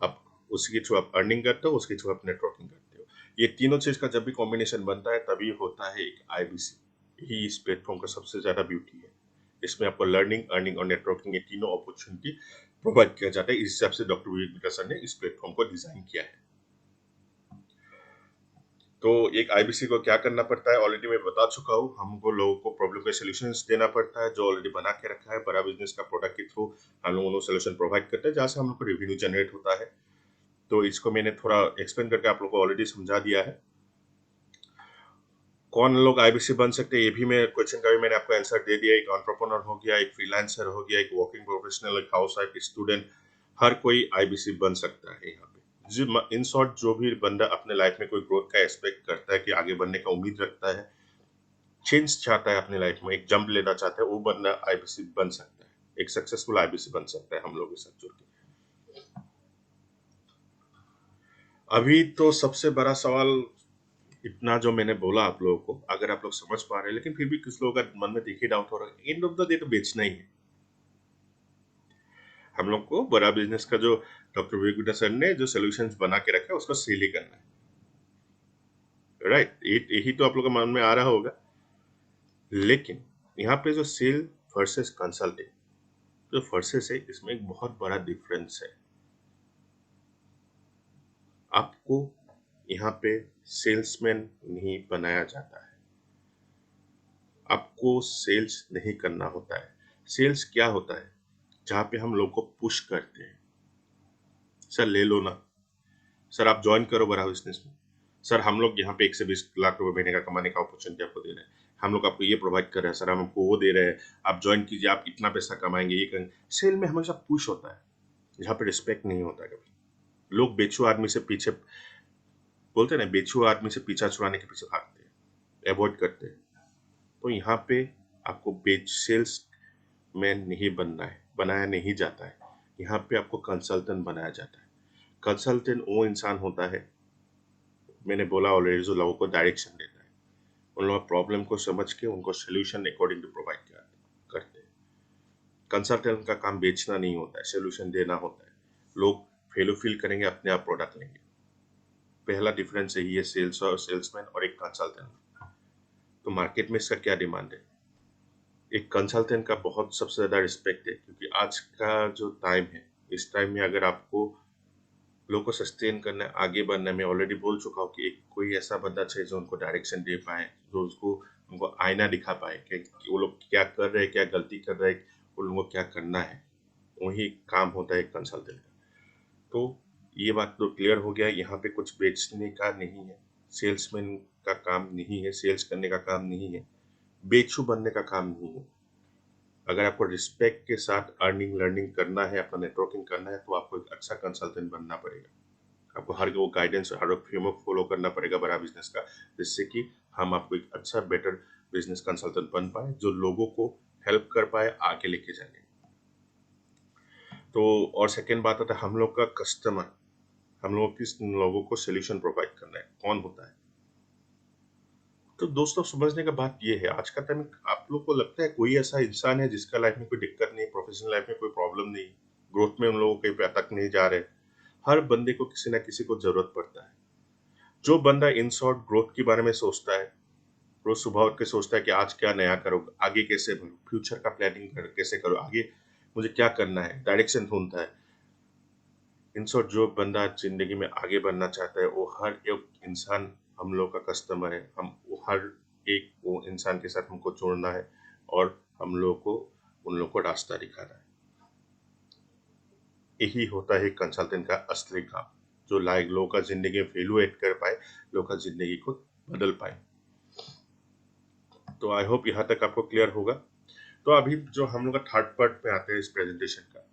Speaker 1: आप उसके थ्रू आप अर्निंग करते हो, उसके थ्रू आप नेटवर्किंग करते हो। ये तीनों चीज का जब भी कॉम्बिनेशन बनता है तभी होता है एक आईबीसी। यही इस प्लेटफॉर्म का सबसे ज्यादा ब्यूटी है। इसमें आपको लर्निंग, अर्निंग और नेटवर्किंग ये तीनों अपॉर्चुनिटी प्रोवाइड किया जाता है। इस हिसाब से डॉक्टर विवेक विकास सर ने इस प्लेटफॉर्म को डिजाइन किया है। तो एक आईबीसी को क्या करना पड़ता है ऑलरेडी मैं बता चुका हूँ। हमको लोगों को प्रॉब्लम के सॉल्यूशंस देना पड़ता है जो ऑलरेडी बना के रखा है। बड़ा बिजनेस का प्रोडक्ट के थ्रू हम लोग उन्हें सॉल्यूशन प्रोवाइड करते हैं जहाँ से हम लोग को रेवेन्यू जनरेट होता है। तो इसको मैंने थोड़ा एक्सप्लेन करके आप लोग को ऑलरेडी समझा दिया है। कौन लोग आईबीसी बन सकते हैं ये भी मैं क्वेश्चन का भी मैंने आपको आंसर दे दिया। एक एंटरप्रेन्योर हो गया, एक फ्रीलांसर हो गया, एक वर्किंग प्रोफेशनल, एक हाउस वाइफ, स्टूडेंट, हर कोई आईबीसी बन सकता है यहाँ पे। इन शॉर्ट जो भी बंदा अपने लाइफ में कोई ग्रोथ का एक्सपेक्ट करता है कि आगे बढ़ने का उम्मीद रखता है, चेंज चाहता है अपने लाइफ में, एक जंप लेना चाहता है, वो बंदा आईबीसी बन सकता है, एक सक्सेसफुल आईबीसी बन सकता है हम लोग के साथ जुड़ के। अभी तो सबसे बड़ा सवाल इतना जो मैंने बोला आप लोगों को, अगर आप लोग समझ पा रहे हैं, लेकिन फिर भी कुछ लोगों का मन में देखिए डाउट हो रहा है, एंड ऑफ द डे तो बेचना ही है हम लोग को। बड़ा बिजनेस का जो डॉक्टर विवेक गुड्डा सर ने जो सोल्यूशंस बना के रखा है उसको सेल ही करना है, राइट? यही तो आप लोग के मन में आ रहा होगा। लेकिन यहाँ पे जो सेल वर्सेस कंसल्टिंग जो वर्सेस है, इसमें एक बहुत बड़ा डिफरेंस है। आपको यहाँ पे सेल्समैन नहीं बनाया जाता है, आपको सेल्स नहीं करना होता है। सेल्स क्या होता है? जहाँ पे हम लोग को पुश करते हैं, सर ले लो ना, सर आप ज्वाइन करो बड़ा बिजनेस में, सर हम लोग यहाँ पे 1 से 20 लाख रुपए महीने का कमाने का अपॉर्चुनिटी आपको दे रहे हैं, हम लोग आपको ये प्रोवाइड कर रहे हैं, सर हम आपको वो दे रहे हैं, आप ज्वाइन कीजिए, आप इतना पैसा कमाएंगे, ये करेंगे। सेल में हमेशा पुश होता है, जहाँ पे रिस्पेक्ट नहीं होता है। कभी लोग बेचू आदमी से पीछे बोलते हैं ना, बेचू आदमी से पीछा छुड़ाने के पीछे भागते हैं, अवॉइड करते हैं। तो यहाँ पे आपको बेच सेल्स मैन नहीं बनना है, बनाया नहीं जाता है। यहाँ पे आपको कंसल्टेंट बनाया जाता है। कंसल्टेंट वो इंसान होता है, मैंने बोला ऑलरेडी, जो लोगों को डायरेक्शन देता है, उन लोगों प्रॉब्लम को समझ के उनको सोल्यूशन अकॉर्डिंग टू प्रोवाइड करते हैं। कंसल्टेंट का काम बेचना नहीं होता है, सोल्यूशन देना होता है। लोग फेलो फील करेंगे, अपने आप प्रोडक्ट लेंगे। पहला डिफरेंस यही है सेल्स और सेल्समैन और एक कंसल्टेंट। तो मार्केट में इसका क्या डिमांड है? एक कंसल्टेंट का बहुत सबसे ज़्यादा रिस्पेक्ट है, क्योंकि आज का जो टाइम है, इस टाइम में अगर आपको लोगों को सस्टेन करना है, आगे बढ़ना है, मैं ऑलरेडी बोल चुका हूँ कि एक कोई ऐसा बंदा चाहिए जो उनको डायरेक्शन दे पाए, जो उसको उनको आईना दिखा पाए कि वो लोग क्या कर रहे हैं, क्या गलती कर रहे हैं, उन लोगों को क्या करना है। वही काम होता है एक कंसल्टेंट का। तो ये बात तो क्लियर हो गया, यहाँ पे कुछ बेचने का नहीं है, सेल्समैन का काम नहीं है, सेल्स करने का काम नहीं है, बेचू बनने का काम नहीं है। अगर आपको रिस्पेक्ट के साथ अर्निंग लर्निंग करना है, अपना नेटवर्किंग करना है, तो आपको एक अच्छा कंसल्टेंट बनना पड़ेगा। आपको हर वो गाइडेंस, हर एक फ्रेमवर्क फॉलो करना पड़ेगा बड़ा बिजनेस का, जिससे कि हम आपको एक अच्छा बेटर बिजनेस कंसल्टेंट बन पाए, जो लोगों को हेल्प कर पाए आगे लेके जाने। तो और सेकेंड बात आता है हम लोग का कस्टमर, हम लोग किस लोगों को सोल्यूशन प्रोवाइड करना है, कौन होता है। तो दोस्तों समझने का बात ये है, आज का टाइम आप लोग को लगता है कोई ऐसा इंसान है जिसका लाइफ में कोई दिक्कत नहीं, प्रोफेशनल लाइफ में कोई प्रॉब्लम नहीं, ग्रोथ में उन लोगों कहीं पे अटक नहीं जा रहे। हर बंदे को किसी ना किसी को जरूरत पड़ता है। जो बंदा इन शॉर्ट ग्रोथ के बारे में सोचता है, रोज सुबह उठ के सोचता है कि आज क्या नया करो, आगे कैसे बढ़ूं, फ्यूचर का प्लानिंग कैसे करो, आगे मुझे क्या करना है, डायरेक्शन ढूंढता है। इन शॉर्ट जो बंदा जिंदगी में आगे बढ़ना चाहता है, वो हर एक इंसान हम लोग का कस्टमर है। हम वो हर एक वो इंसान के साथ हमको जोड़ना है, और हम लोग को उन लोग को रास्ता दिखाना है। यही होता है कंसल्टेंट का असली काम, जो लाइक लोगों का जिंदगी में वैल्यू ऐड कर पाए, लोगों का जिंदगी को बदल पाए। तो आई होप यहाँ तक आपको क्लियर होगा। तो अभी जो हम लोग का थर्ड पार्ट पे आते हैं इस प्रेजेंटेशन का,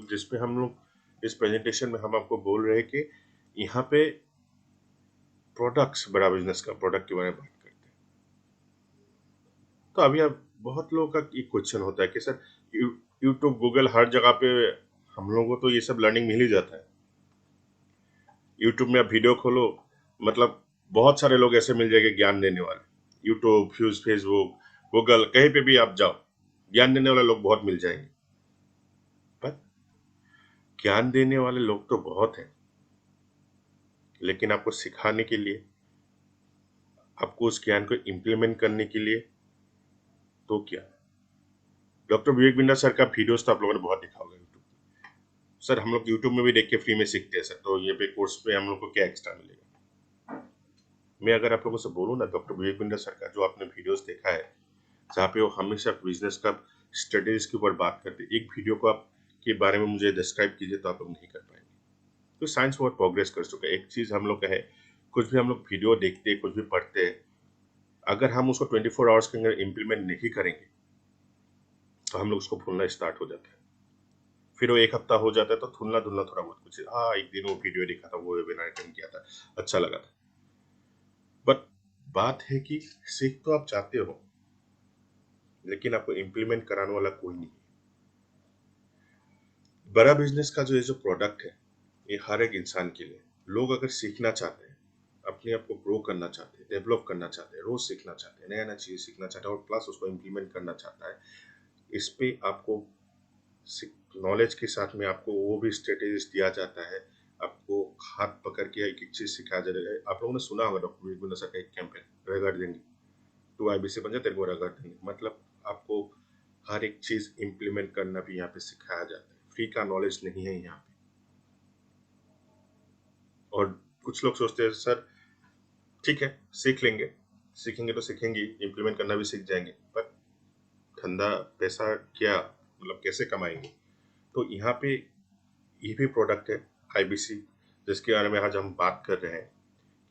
Speaker 1: जिसपे हम लोग इस प्रेजेंटेशन में हम आपको बोल रहे हैं कि यहाँ पे प्रोडक्ट्स, बड़ा बिजनेस का प्रोडक्ट के बारे में बात करते हैं। तो अभी अब बहुत लोगों का एक क्वेश्चन होता है कि सर यूट्यूब, गूगल, हर जगह पे हम लोगों को तो ये सब लर्निंग मिल ही जाता है। यूट्यूब में आप वीडियो खोलो, मतलब बहुत सारे लोग ऐसे मिल जाएंगे ज्ञान देने वाले। यूट्यूब, फेसबुक, गूगल, कहीं पे भी आप जाओ, ज्ञान देने वाले लोग बहुत मिल जाएंगे। पर ज्ञान देने वाले लोग तो बहुत हैं, लेकिन आपको सिखाने के लिए, आपको उस ज्ञान को इम्प्लीमेंट करने के लिए, तो क्या। डॉक्टर विवेक बिंदा सर का वीडियोस तो आप लोगों ने बहुत देखा होगा यूट्यूब। सर हम लोग यूट्यूब में भी देख के फ्री में सीखते हैं सर, तो ये पे कोर्स पे हम लोग को क्या एक्स्ट्रा मिलेगा। मैं अगर आप लोगों से बोलूँ ना, डॉक्टर विवेक बिंदा सर का जो आपने वीडियोस देखा है, जहाँ पे वो हमेशा बिजनेस का स्ट्रेटेजीज के ऊपर बात करते हैं, एक वीडियो को आप के बारे में मुझे डिस्क्राइब कीजिए तो आप लोग नहीं कर पाएंगे। तो साइंस बहुत प्रोग्रेस कर चुका है। एक चीज हम लोग का है, कुछ भी हम लोग वीडियो देखते हैं, कुछ भी पढ़ते हैं, अगर हम उसको 24 आवर्स के अंदर इम्प्लीमेंट नहीं करेंगे, तो हम लोग उसको भूलना स्टार्ट हो जाता है। फिर वो एक हफ्ता हो जाता है तो धुलना धुलना थोड़ा बहुत कुछ, हाँ एक दिन वो वीडियो देखा था, वो वेबिनार अटेंड किया था, अच्छा लगा था। बट बात है कि सीख तो आप चाहते हो, लेकिन आपको इम्प्लीमेंट कराने वाला कोई नहीं। बड़ा बिजनेस का जो ये जो प्रोडक्ट है, ये हर एक इंसान के लिए, लोग अगर सीखना चाहते हैं, अपने आप को ग्रो करना चाहते हैं, डेवलप करना चाहते हैं, रोज सीखना चाहते हैं, नया नया चीज सीखना चाहते हैं, और प्लस उसको इम्प्लीमेंट करना चाहता है, इस पे आपको नॉलेज के साथ में आपको वो भी स्ट्रेटेजीज दिया जाता है। आपको हाथ पकड़ के एक एक चीज सिखाया जाएगा। आप लोगों ने सुना होगा डॉक्टर विवेक बिंदा सर का एक कैंपेन, रगड़ देंगे तू आईबीसी बन जा, तेरे को रगड़ देंगे। मतलब आपको हर एक चीज इम्प्लीमेंट करना भी यहाँ पे सिखाया जाता है। फ्री का नॉलेज नहीं है यहाँ पे। और कुछ लोग सोचते हैं सर ठीक है सीख लेंगे, सीखेंगे तो सीखेंगे, इम्प्लीमेंट करना भी सीख जाएंगे, पर धंधा पैसा क्या, मतलब कैसे कमाएंगे। तो यहाँ पे ये भी प्रोडक्ट है आईबीसी, जिसके बारे में आज हम बात कर रहे हैं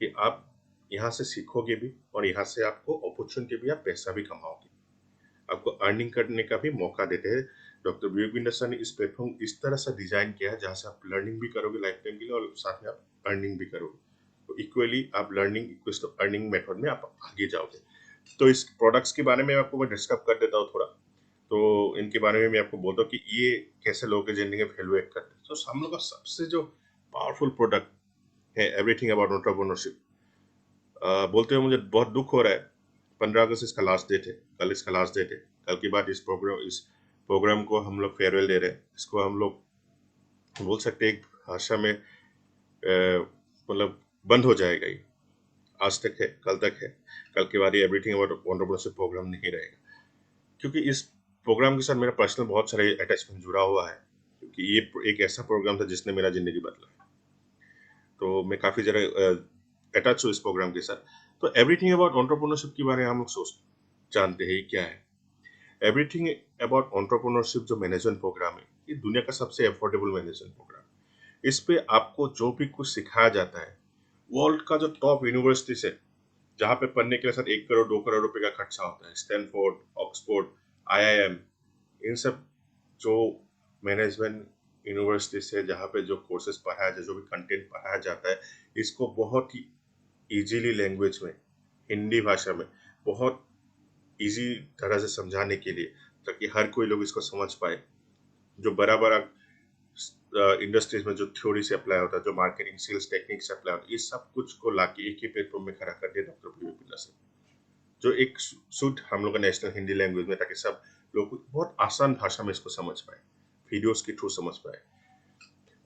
Speaker 1: कि आप यहाँ से सीखोगे भी, और यहाँ से आपको अपॉर्चुनिटी भी, आप पैसा भी कमाओगे, आपको अर्निंग करने का भी मौका देते हैं। डॉक्टर विवेक बिंदा सर ने इस प्लेटफॉर्म इस तरह से डिजाइन किया है, जहाँ से आप लर्निंग भी करोगे लाइफ टाइम के लिए, और साथ में आप अर्निंग भी करोगे। तो इक्वली आप learning equals to earning method में आप आगे जाओगे। तो इस प्रोडक्ट्स के बारे में आपको मैं डिस्कस कर देता हूँ थोड़ा। तो इनके बारे में मैं आपको बोलता हूँ कि ये कैसे लोगों के जिंदगी में वैल्यू ऐड करते हैं। तो हम लोग का सबसे जो पावरफुल प्रोडक्ट है एवरीथिंग अबाउट एंटरप्रेन्योरशिप। बोलते हुए मुझे बहुत दुख हो रहा है, 15 अगस्त इसका लास्ट डेट है, कल इसका लास्ट डेट है। कल के बाद इस प्रोग्राम को हम लोग फेयरवेल दे रहे हैं। इसको हम लोग बोल सकते हैं एक भाषा में मतलब बंद हो जाएगा ये। आज तक है, कल तक है, कल के बाद ये एवरीथिंग अबाउट एंटरप्रेन्योरशिप प्रोग्राम नहीं रहेगा। क्योंकि इस प्रोग्राम के साथ मेरा पर्सनल बहुत सारे अटैचमेंट जुड़ा हुआ है, क्योंकि ये एक ऐसा प्रोग्राम था जिसने मेरा ज़िंदगी बदला। तो मैं काफ़ी ज़्यादा अटैच हूँ इस प्रोग्राम के साथ। तो एवरीथिंग अबाउट एंटरप्रेन्योरशिप के बारे में हम लोग सोच जानते हैं ये क्या है। एवरीथिंग अबाउट एंटरप्रेन्योरशिप जो मैनेजमेंट प्रोग्राम है, ये दुनिया का सबसे अफोर्डेबल मैनेजमेंट प्रोग्राम है। इस पे आपको जो भी कुछ सिखाया जाता है, वर्ल्ड का जो टॉप यूनिवर्सिटीज है, जहाँ पे पढ़ने के लिए सर 1 करोड़ 2 करोड़ रुपए का खर्चा होता है, स्टैनफोर्ड, ऑक्सफोर्ड, आईआईएम, इन सब जो मैनेजमेंट यूनिवर्सिटी से जहाँ पे जो कोर्सेज पढ़ाया जाए, जो भी कंटेंट पढ़ाया जाता है, इसको बहुत ही इजीली लैंग्वेज में, हिंदी भाषा में, बहुत इजी तरह से समझाने के लिए, ताकि हर कोई लोग इसको समझ पाए। जो बड़ा बड़ा इंडस्ट्रीज में जो थ्योरी से अप्लाई होता है, जो मार्केटिंग सेल्स टेक्निक से अप्लाई होता है, इस सब कुछ को लाके एक ही प्लेटफॉर्म में खड़ा कर दिया डॉक्टर पीवी बिरला सर, जो एक सूट हम लोग का नेशनल हिंदी लैंग्वेज में, ताकि सब लोग बहुत आसान भाषा में इसको समझ पाए, वीडियोस के थ्रू समझ पाए।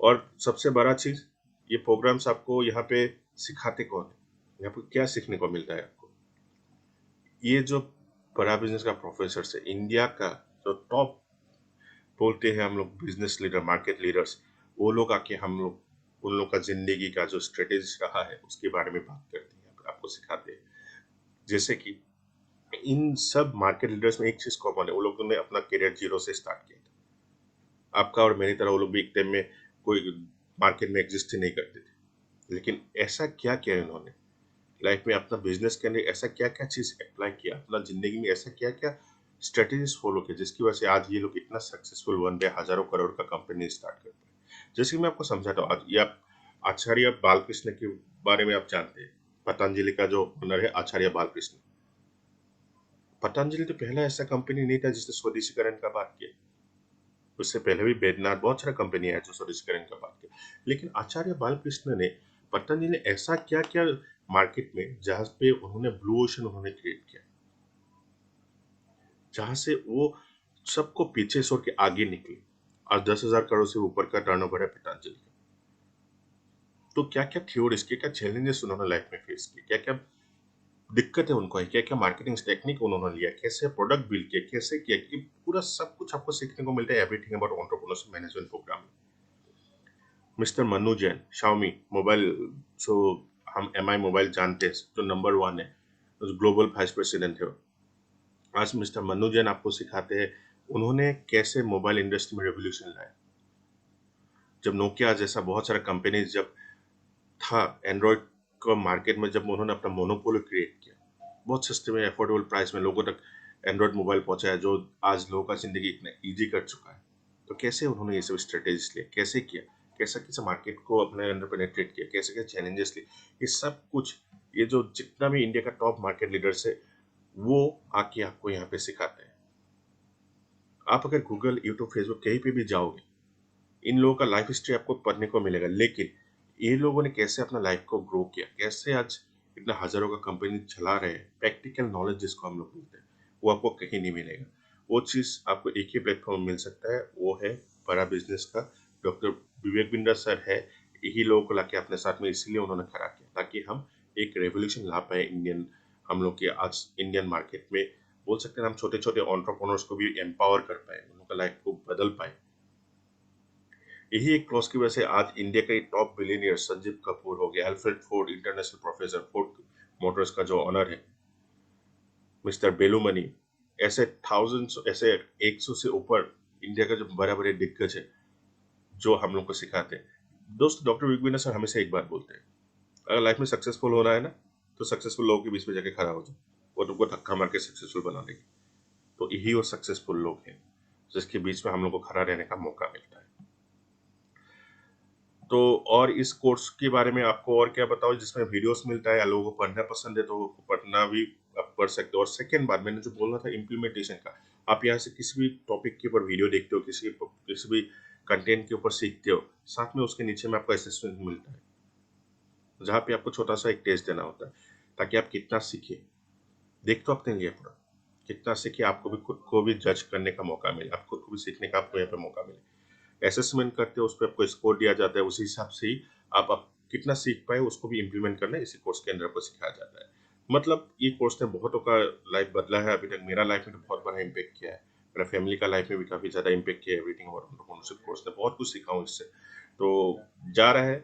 Speaker 1: और सबसे बड़ा चीज, ये प्रोग्राम्स आपको यहाँ पे सिखाते कौन है, यहाँ पे क्या सीखने को मिलता है आपको। ये जो बड़ा बिजनेस का प्रोफेसर है, इंडिया का जो टॉप बोलते हैं हम लोग बिजनेस लीडर, मार्केट लीडर्स, वो लोग आके हम लोग उन लोग का जिंदगी का जो स्ट्रेटेजी रहा है उसके बारे में बात करते हैं, आपको सिखाते हैं। जैसे कि इन सब मार्केट लीडर्स में एक चीज कॉमन है, वो लोगों ने अपना करियर जीरो से स्टार्ट किया था। आपका और मेरी तरह वो लोग भी एक टाइम में कोई मार्केट में एग्जिस्ट ही नहीं करते थे, लेकिन ऐसा क्या किया इन्होंने लाइफ में, अपना बिजनेस के अंदर ऐसा क्या क्या चीज अप्लाई किया, अपना जिंदगी में ऐसा क्या क्या स्ट्रेटेजीज फॉलो किया, जिसकी वजह से आज ये लोग इतना सक्सेसफुल वन डे हजारों करोड़ का कंपनी स्टार्ट कर पाए। जैसे कि मैं आपको समझाता हूँ, आज ये आप आचार्य बालकृष्ण के बारे में आप जानते हैं। पतंजलि का जो ओनर है आचार्य बालकृष्ण, पतंजलि तो पहला ऐसा कंपनी नहीं था जिसने स्वदेशीकरण का बात किया। उससे पहले भी वेदनाथ, बहुत सारा कंपनी है जो स्वदेशीकरण का बात किया, लेकिन आचार्य बालकृष्ण ने, पतंजलि ने ऐसा क्या क्या मार्केट में, जहां पे उन्होंने ब्लू ओशन उन्होंने क्रिएट किया, जहां से वो सबको पीछे छोड़ के आगे निकले। आज 10,000 करोड़ से ऊपर का टर्नओवर है पतंजलि का। तो क्या क्या थ्योरीज, क्या क्या चैलेंजेस उन्होंने लाइफ में फेस किए, क्या क्या दिक्कतें उनको है, क्या क्या मार्केटिंग टेक्निक उन्होंने लिया, कैसे प्रोडक्ट बिल्ड किया, कैसे किया, कि पूरा सब कुछ आपको सीखने को मिलता है everything about entrepreneurship management programme में। Mister Manu Jain, Xiaomi mobile, जो हम एमआई मोबाइल जानते हैं, जो नंबर 1 है, ग्लोबल वाइस प्रेसिडेंट है, आज मिस्टर मनु जैन आपको सिखाते हैं उन्होंने कैसे मोबाइल इंडस्ट्री में रेवोल्यूशन लाया। जब नोकिया जैसा बहुत सारा कंपनी जब था एंड्रॉयड को मार्केट में, जब उन्होंने अपना मोनोपोली क्रिएट किया, बहुत सस्ते में अफोर्डेबल प्राइस में लोगों तक एंड्रॉयड मोबाइल पहुंचाया, जो आज लोगों का जिंदगी इतना इजी कर चुका है। तो कैसे उन्होंने ये सब स्ट्रेटेजीज लिए, कैसे किया, कैसा कैसे मार्केट को अपने अंदर पेनेट्रेट किया, कैसे कैसे चैलेंजेस लिए, ये सब कुछ, ये जो जितना भी इंडिया का टॉप मार्केट लीडर्स है, वो आके आपको यहाँ पे सिखाते हैं। आप अगर गूगल, यूट्यूब, फेसबुक कहीं पे भी जाओगे, इन लोगों का लाइफ हिस्ट्री आपको पढ़ने को मिलेगा, लेकिन ये लोगों ने कैसे अपना लाइफ को ग्रो किया, कैसे आज इतना हजारों का कंपनी चला रहे हैं, प्रैक्टिकल नॉलेज जिसको हम लोग बोलते हैं, वो आपको कहीं नहीं मिलेगा। वो चीज आपको एक ही प्लेटफॉर्म मिल सकता है, वो है बड़ा बिजनेस का डॉक्टर विवेक बिंद्रा सर है। यही लोगों को लाके अपने साथ में इसलिए उन्होंने खड़ा किया, ताकि हम एक रेवोल्यूशन ला पाए इंडियन, हम लोग के आज इंडियन मार्केट में, बोल सकते हैं हम छोटे छोटे एंटरप्रेन्योर्स को भी एम्पावर कर पाए, उन लोगों का लाइफ को बदल पाए। यही एक क्लॉज की वजह से आज इंडिया का टॉप बिलियनियर संजीव कपूर हो गया, Alfred Ford international professor, Ford Motors का जो ऑनर है, मिस्टर बेलूमनी, ऐसे थाउजेंड्स, ऐसे 100 से ऊपर इंडिया का जो बड़े बड़े दिग्गज है, जो हम लोग को सिखाते हैं। दोस्त, डॉक्टर विपिन सर हमेशा एक बात बोलते हैं, अगर लाइफ में सक्सेसफुल होना है ना, तो सक्सेसफुल लोगों के बीच में जाके खड़ा हो जाओ, वो तुमको धक्का मार के सक्सेसफुल बना देगी। तो यही वो सक्सेसफुल लोग हैं जिसके बीच में हम लोग को खड़ा रहने का मौका मिलता है। तो और इस कोर्स के बारे में आपको और क्या बताओ, जिसमें वीडियोस मिलता है, या लोगों को पढ़ना पसंद है तो वो पढ़ना भी आप पढ़ सकते हो। और सेकेंड बात मैंने जो बोलना था इम्प्लीमेंटेशन का, आप यहाँ से किसी भी टॉपिक के ऊपर वीडियो देखते हो, किसी भी कंटेंट के ऊपर सीखते हो, साथ में उसके नीचे में आपको असेसमेंट मिलता है, जहाँ पे आपको छोटा सा एक टेस्ट देना होता है, ताकि आप कितना सीखे, देख तो अपने लिए पूरा कितना सीखे, आपको भी खुद को भी जज करने का मौका मिले, आप खुद को भी सीखने का आपको यहाँ पे मौका मिले। असेसमेंट करते हो, उस पर आपको स्कोर दिया जाता है, उसी हिसाब से ही आप कितना सीख पाए उसको भी इम्प्लीमेंट करना इसी कोर्स के अंदर आपको सिखाया जाता है। मतलब ये कोर्स ने बहुतों का लाइफ बदला है अभी तक। मेरा लाइफ में तो बहुत बड़ा इम्पेक्ट किया है, मेरा फैमिली का लाइफ में भी काफ़ी ज़्यादा इम्पेक्ट किया है एवरीथिंग। और एंटरप्रेन्योरशिप कोर्स ने बहुत कुछ सीखा हूँ इससे। तो जा रहा है,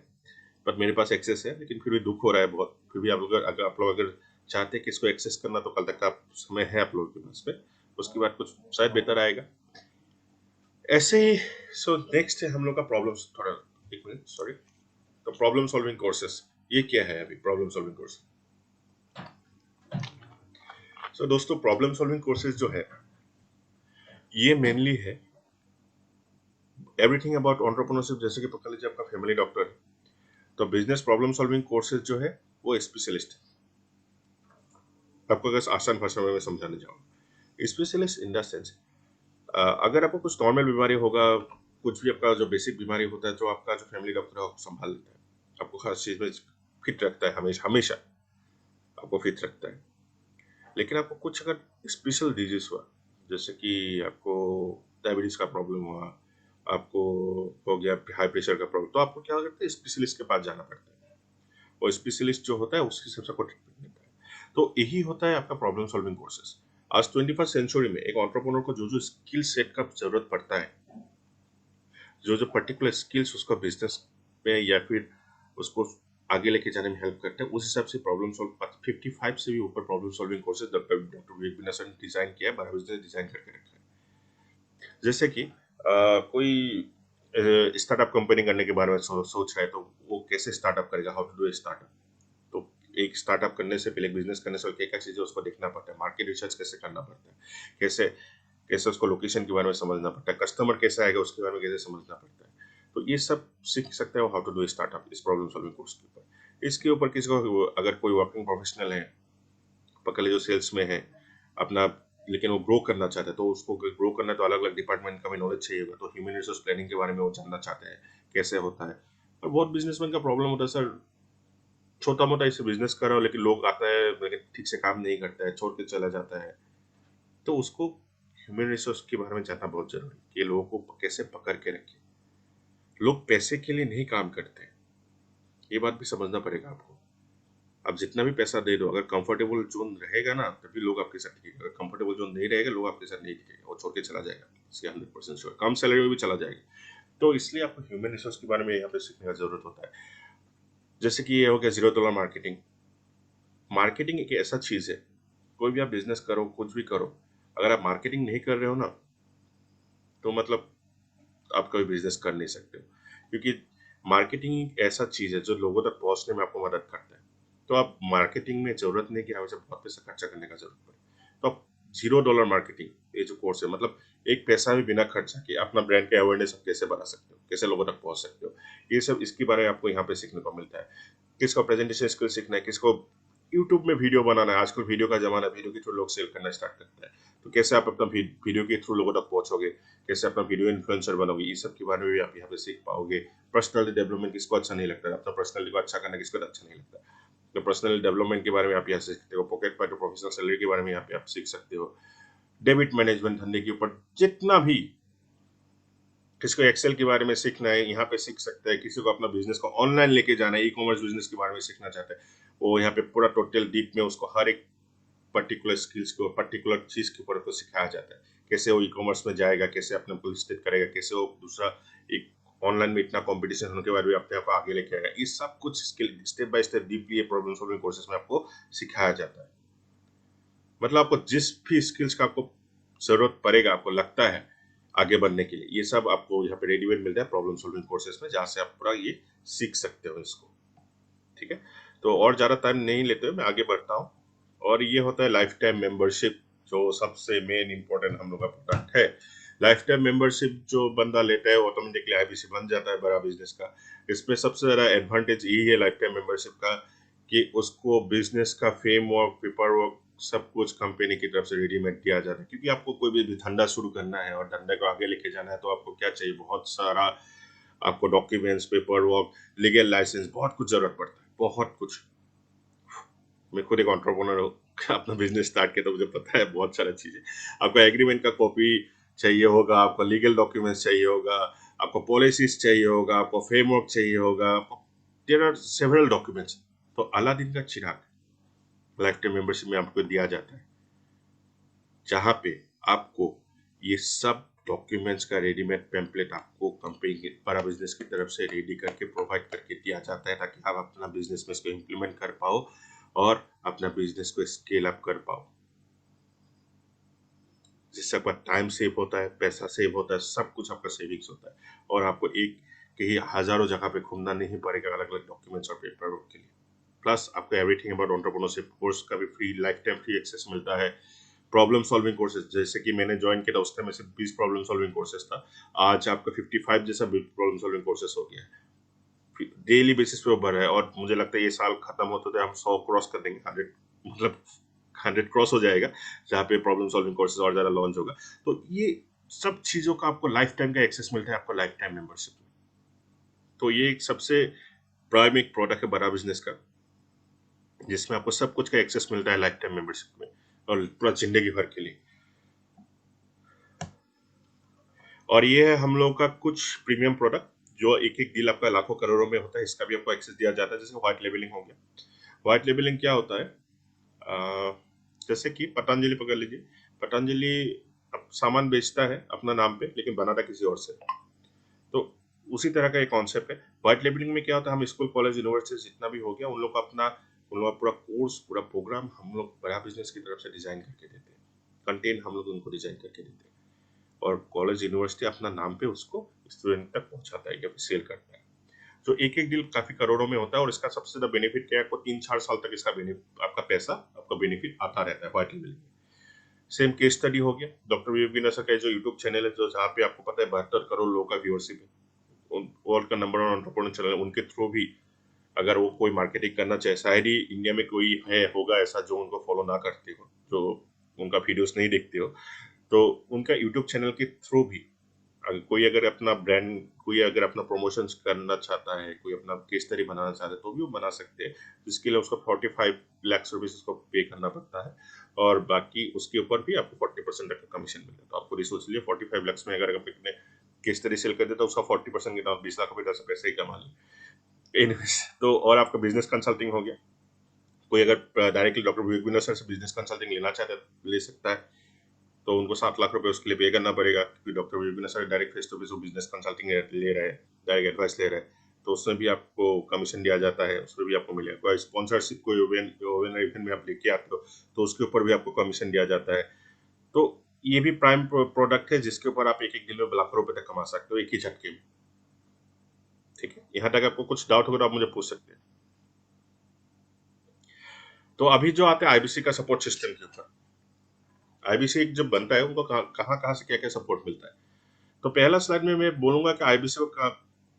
Speaker 1: पर मेरे पास एक्सेस है, लेकिन फिर भी दुख हो रहा है बहुत। फिर भी आप लोग अगर चाहते हैं कि इसको एक्सेस करना, तो कल तक का समय है आप लोगों के पास में। उसके बाद कुछ शायद बेहतर आएगा ऐसे ही। सो नेक्स्ट है हम लोग का प्रॉब्लम, थोड़ा एक मिनट सॉरी। तो प्रॉब्लम सॉल्विंग कोर्सेस, ये क्या है अभी प्रॉब्लम सॉल्विंग कोर्स? सो दोस्तों, प्रॉब्लम सॉल्विंग कोर्सेज जो है, ये मेनली है एवरीथिंग अबाउट एंटरप्रेन्योरशिप। जैसे कि पकड़ लीजिए आपका फैमिली डॉक्टर है, तो बिजनेस प्रॉब्लम सॉल्विंग कोर्सेज जो है वो स्पेशलिस्ट। आपको अगर आसान भाषा में मैं समझाने जाऊँ, स्पेशलिस्ट इन द सेंस, अगर आपको कुछ नॉर्मल बीमारी होगा, कुछ भी आपका जो बेसिक बीमारी होता है, जो आपका जो फैमिली डॉक्टर है आपको संभाल लेता है, आपको हर चीज में फिट रखता है, हमेशा हमेशा आपको फिट रखता है। लेकिन आपको कुछ अगर स्पेशल डिजीज हुआ, जैसे कि आपको डायबिटीज का प्रॉब्लम हुआ, आपको हो गया हाई प्रेशर का प्रॉब्लम, तो आपको क्या करता है, स्पेशलिस्ट के पास जाना पड़ता है। और स्पेशलिस्ट जो होता है उसके हिसाब से आपको ट्रीटमेंट देता है। तो यही होता है आपका प्रॉब्लम सॉल्विंग कोर्सेस। आज 21st सेंचुरी में एक एंटरप्रेन्योर को जो जो स्किल सेट का जरूरत पड़ता है, जो जो पर्टिकुलर स्किल्स उसका बिजनेस में या फिर उसको आगे लेके जाने में हेल्प करते हैं, उस हिसाब से प्रॉब्लम सॉल्व 55 से भी ऊपर प्रॉब्लम सॉल्विंग कोर्सेज डॉक्टर विवेक बिना सर ने डिजाइन किया है, बराबर से डिजाइन करके रखा है। जैसे कि कोई स्टार्टअप कंपनी करने के बारे में सोच रहा है, तो वो कैसे स्टार्टअप करेगा, हाउ टू डू स्टार्टअप। तो एक स्टार्टअप करने से पहले, बिजनेस करने से क्या क्या चीजें उसको देखना पड़ता है, मार्केट रिसर्च कैसे करना पड़ता है, कैसे कैसे उसको लोकेशन के बारे में समझना पड़ता है, कस्टमर कैसे आएगा उसके बारे में कैसे समझना पड़ता है। तो ये सब सीख सकते हो हाउ टू डू स्टार्टअप इस प्रॉब्लम सॉल्विंग कोर्स के ऊपर। इसके ऊपर किसी को अगर कोई वर्किंग प्रोफेशनल है, पकड़ लीजिए जो सेल्स में है अपना, लेकिन वो ग्रो करना चाहता है, तो उसको ग्रो करना है तो अलग अलग डिपार्टमेंट का भी नॉलेज चाहिए होगा। तो ह्यूमन रिसोर्स प्लानिंग के बारे में वो जानना चाहते हैं कैसे होता है। और बहुत बिजनेसमैन का प्रॉब्लम होता है, सर छोटा मोटा इसे बिजनेस कर रहा हो, लेकिन लोग आता है लेकिन ठीक से काम नहीं करता है, छोड़ के चला जाता है। तो उसको ह्यूमन रिसोर्स के बारे में जानना बहुत जरूरी है कि लोगों को कैसे पकड़ के रखे। लोग पैसे के लिए नहीं काम करते हैं, ये बात भी समझना पड़ेगा आपको। आप जितना भी पैसा दे दो, अगर कंफर्टेबल जोन रहेगा ना, तभी लोग आपके साथ टिकेगा। अगर कंफर्टेबल जोन नहीं रहेगा, लोग आपके साथ नहीं टिकेगा, वो छोड़ के चला जाएगा, इसके 100% श्योर। कम सैलरी में भी चला जाएगा। तो इसलिए आपको ह्यूमन रिसोर्स के बारे में यहाँ पे सीखने का जरूरत होता है। जैसे कि ये हो गया $0 मार्केटिंग। मार्केटिंग एक ऐसा चीज है, कोई भी आप बिजनेस करो, कुछ भी करो, अगर आप मार्केटिंग नहीं कर रहे हो ना, तो मतलब आप कोई बिजनेस कर नहीं सकते हो। क्योंकि मार्केटिंग एक ऐसा चीज है जो लोगों तक पहुंचने में आपको मदद करता है। तो आप मार्केटिंग में जरूरत नहीं कि हमें बहुत पैसा खर्चा करने का जरूरत पड़े। तो आप $0 मार्केटिंग, ये जो कोर्स है, मतलब एक पैसा भी बिना खर्चा किए अपना ब्रांड का अवेयरनेस आप कैसे बना सकते हो, कैसे लोगों तक पहुंच सकते हो, ये सब इसके बारे में आपको यहाँ पे सीखने को मिलता है। किसको प्रेजेंटेशन स्किल सीखना है, किसको यूट्यूब में वीडियो बनाना है, आजकल वीडियो का जमाना है, वीडियो के थ्रू लोग सेल करना स्टार्ट करते हैं। तो कैसे आप अपना वीडियो के थ्रू लोगों तक पहुंचोगे, कैसे अपना वीडियो इन्फ्लुएंसर बनोगे, ये सब के बारे में भी आप यहाँ पे सीख पाओगे। पर्सनल डेवलपमेंट किसको अच्छा नहीं लगता है, अपना पर्सनलिटी को अच्छा करना किसको अच्छा नहीं लगता है, तो पर्सनल डेवलपमेंट के बारे में आप यहाँ सीख सकते हो। पॉकेट पार्ट प्रोफेशनल सैलरी के बारे में यहाँ पे आप सीख सकते हो। डेबिट मैनेजमेंट, धंधे के ऊपर जितना भी, किसको एक्सेल के बारे में सीखना है यहाँ पे सीख सकते हैं। किसी को अपना बिजनेस को ऑनलाइन लेके जाना है, ई कॉमर्स बिजनेस के बारे में सीखना चाहते हैं, वो यहाँ पे पूरा टोटल डीप में उसको हर एक पर्टिकुलर स्किल्स को, पर्टिकुलर चीज के ऊपर उसको सिखाया जाता है। कैसे वो ई कॉमर्स में जाएगा, कैसे अपने को लिस्टेड करेगा, कैसे वो दूसरा एक ऑनलाइन में इतना कंपटीशन होने के बाद भी अपने आप को आगे लेके आएगा। ये सब कुछ skill step by step deeply problem solving courses में आपको सिखाया जाता है। मतलब आपको जिस भी स्किल्स का आपको जरूरत पड़ेगा, आपको लगता है आगे बढ़ने के लिए, ये सब आपको यहाँ पे रेडीमेड मिलता है प्रॉब्लम सॉल्विंग कोर्सेज में, जहाँ से आप पूरा ये सीख सकते हो इसको। ठीक है, तो और ज्यादा टाइम नहीं लेते हुए मैं आगे बढ़ता हूँ। और ये होता है लाइफ टाइम मेंबरशिप, जो सबसे मेन इंपॉर्टेंट हम लोग का प्रोडक्ट है। लाइफ टाइम मेंबरशिप जो बंदा लेता है वो ऑटोमेटिकली आईबीसी बन जाता है बड़ा बिजनेस का। इसमें सबसे ज्यादा एडवांटेज यही है लाइफ टाइम मेंबरशिप का, कि उसको बिजनेस का फेम वर्क, पेपर वर्क, सब कुछ कंपनी की तरफ से रेडीमेड दिया जाता है। क्योंकि आपको कोई भी धंधा शुरू करना है और धंधे को आगे लेके जाना है, तो आपको क्या चाहिए, बहुत सारा आपको documents, paper work, legal licence, बहुत कुछ जरूरत पड़ता है, बहुत कुछ। मैं खुद एक एंटरप्रेन्योर हूँ, अपना बिजनेस स्टार्ट किया, तो मुझे पता है बहुत सारा चीजें। आपको एग्रीमेंट का कॉपी चाहिए होगा, आपको लीगल डॉक्यूमेंट्स चाहिए होगा, आपको पॉलिसीज चाहिए होगा, आपको फ्रेमवर्क चाहिए होगा, देयर आर सेवरल डॉक्यूमेंट्स। तो अलादीन का चिराग, लाइफ टाइम मेंबरशिप में आपको दिया जाता है, जहाँ पे आपको ये सब डॉक्यूमेंट्स का रेडीमेड टेम्पलेट आपको कंपनी के बड़ा बिजनेस की तरफ से रेडी करके प्रोवाइड करके दिया जाता है, ताकि आप अपना बिजनेस में इसको इम्प्लीमेंट कर पाओ और अपना बिजनेस को स्केल अप कर पाओ, जिससे आपका टाइम सेव होता है, पैसा सेव होता है, सब कुछ आपका सेविंग्स होता है, और आपको एक कहीं हजारों जगह पे घूमना नहीं पड़ेगा अलग अलग डॉक्यूमेंट्स और पेपर वर्क के लिए। प्लस आपको एवरीथिंग अबाउट एंटरप्रेन्योरशिप कोर्स का भी free lifetime free access मिलता है। प्रॉब्लम सॉल्विंग कोर्सेज, जैसे कि मैंने ज्वाइन किया था उस टाइम में सिर्फ 20 प्रॉब्लम सॉल्विंग कोर्सेज था, आज आपका 55 जैसा प्रॉब्लम सॉल्विंग कोर्सेज हो गया है, डेली बेसिस पे वो बढ़ रहा है, और मुझे लगता है ये साल खत्म होते हम 100 क्रॉस कर देंगे, 100 मतलब 100 क्रॉस हो जाएगा, जहाँ पे प्रॉब्लम सॉल्विंग कोर्सेज और ज्यादा लॉन्च होगा। तो ये सब चीजों का आपको लाइफ टाइम का एक्सेस मिलता है आपको लाइफ टाइम मेंबरशिप में। तो ये एक सबसे प्राइम एक प्रोडक्ट है बड़ा बिजनेस का, जिसमें आपको सब कुछ का एक्सेस मिलता है लाइफ टाइम मेंबरशिप में, और पूरा जिंदगी भर के लिए। और ये है हम लोग का कुछ प्रीमियम प्रोडक्ट, जो एक एक डील आपका लाखों करोड़ों में होता है, इसका भी आपको एक्सेस दिया जाता है। जैसे व्हाइट लेबलिंग हो गया। व्हाइट लेबलिंग क्या होता है? जैसे कि पतंजलि पकड़ लीजिए, पतंजलि सामान बेचता है अपना नाम पे, लेकिन बनाता किसी और से। तो उसी तरह का एक कॉन्सेप्ट है। व्हाइट लेबलिंग में क्या होता है, हम स्कूल कॉलेज यूनिवर्सिटी जितना भी हो गया, उन लोग का अपना उन लोग का पूरा कोर्स पूरा प्रोग्राम हम लोग बड़ा बिजनेस की तरफ से डिजाइन करके देते हैं, कंटेंट हम लोग उनको डिजाइन करके देते हैं, और कॉलेज यूनिवर्सिटी अपना नाम पे उसको स्टूडेंट तक पहुंचाता है या फिर सेल करता है। तो एक एक डील काफी करोड़ों में होता है, और इसका सबसे ज्यादा बेनिफिट क्या है, आपको 3-4 साल तक इसका बेनिफिट आपका पैसा आपका बेनिफिट आता रहता है व्हाइट लेबलिंग में। सेम केस स्टडी हो गया डॉक्टर वीपी नसर का जो यूट्यूब चैनल है, जो जहाँ पे आपको पता है 72 करोड़ लोगों का व्यूअरशिप है, वर्ल्ड का नंबर 1 एंटरप्रेन्योर चैनल है, उनके थ्रू भी अगर वो कोई मार्केटिंग करना चाहे, शायद ही इंडिया में कोई है होगा ऐसा जो उनको फॉलो ना करते हो, जो उनका वीडियोस नहीं देखते हो, तो उनका यूट्यूब चैनल के थ्रू भी कोई अगर अपना ब्रांड, कोई अगर अपना प्रमोशंस करना चाहता है, कोई अपना केस स्टडी बनाना चाहता है, तो भी वो बना सकते हैं, जिसके लिए उसको 45 लाख रुपीज उसको पे करना पड़ता है, और बाकी उसके ऊपर भी आपको 40% तक का कमीशन मिलता है। तो आपको सोच लीजिए 45 लाख में अगर आप अपने केस स्टडी सेल कर देते तो उसका 40% कितना, 20 लाख रुपए का पैसे ही कमा ले। एनीवेज, तो और आपका बिजनेस कंसल्टिंग हो गया, कोई अगर डायरेक्टली डॉक्टर विवेक सर से बिजनेस कंसल्टिंग लेना चाहता है तो ले सकता है, तो उनको 7 लाख रुपए उसके लिए पे करना पड़ेगा, क्योंकि doctor Vipin sir direct face to face business consulting ले रहे हैं, डायरेक्ट एडवाइस ले रहे हैं, तो उसमें भी आपको कमीशन दिया जाता है, उसमें भी आपको मिलेगा। कोई स्पॉन्सरशिप कोई इवेंट में आप लेके आते हो तो उसके ऊपर भी आपको कमीशन दिया जाता है। तो ये भी प्राइम प्रोडक्ट है, जिसके ऊपर आप एक एक दिन में लाखों रुपए तक कमा सकते हो एक ही झटके में। ठीक है, यहाँ तक आपको कुछ डाउट होगा तो आप मुझे पूछ सकते हैं। तो अभी जो आते हैं आईबीसी का सपोर्ट सिस्टम के ऊपर, आईबीसी जब बनता है उनको कहाँ कहाँ से क्या क्या सपोर्ट मिलता है। तो पहला स्लाइड में मैं बोलूंगा कि आईबीसी को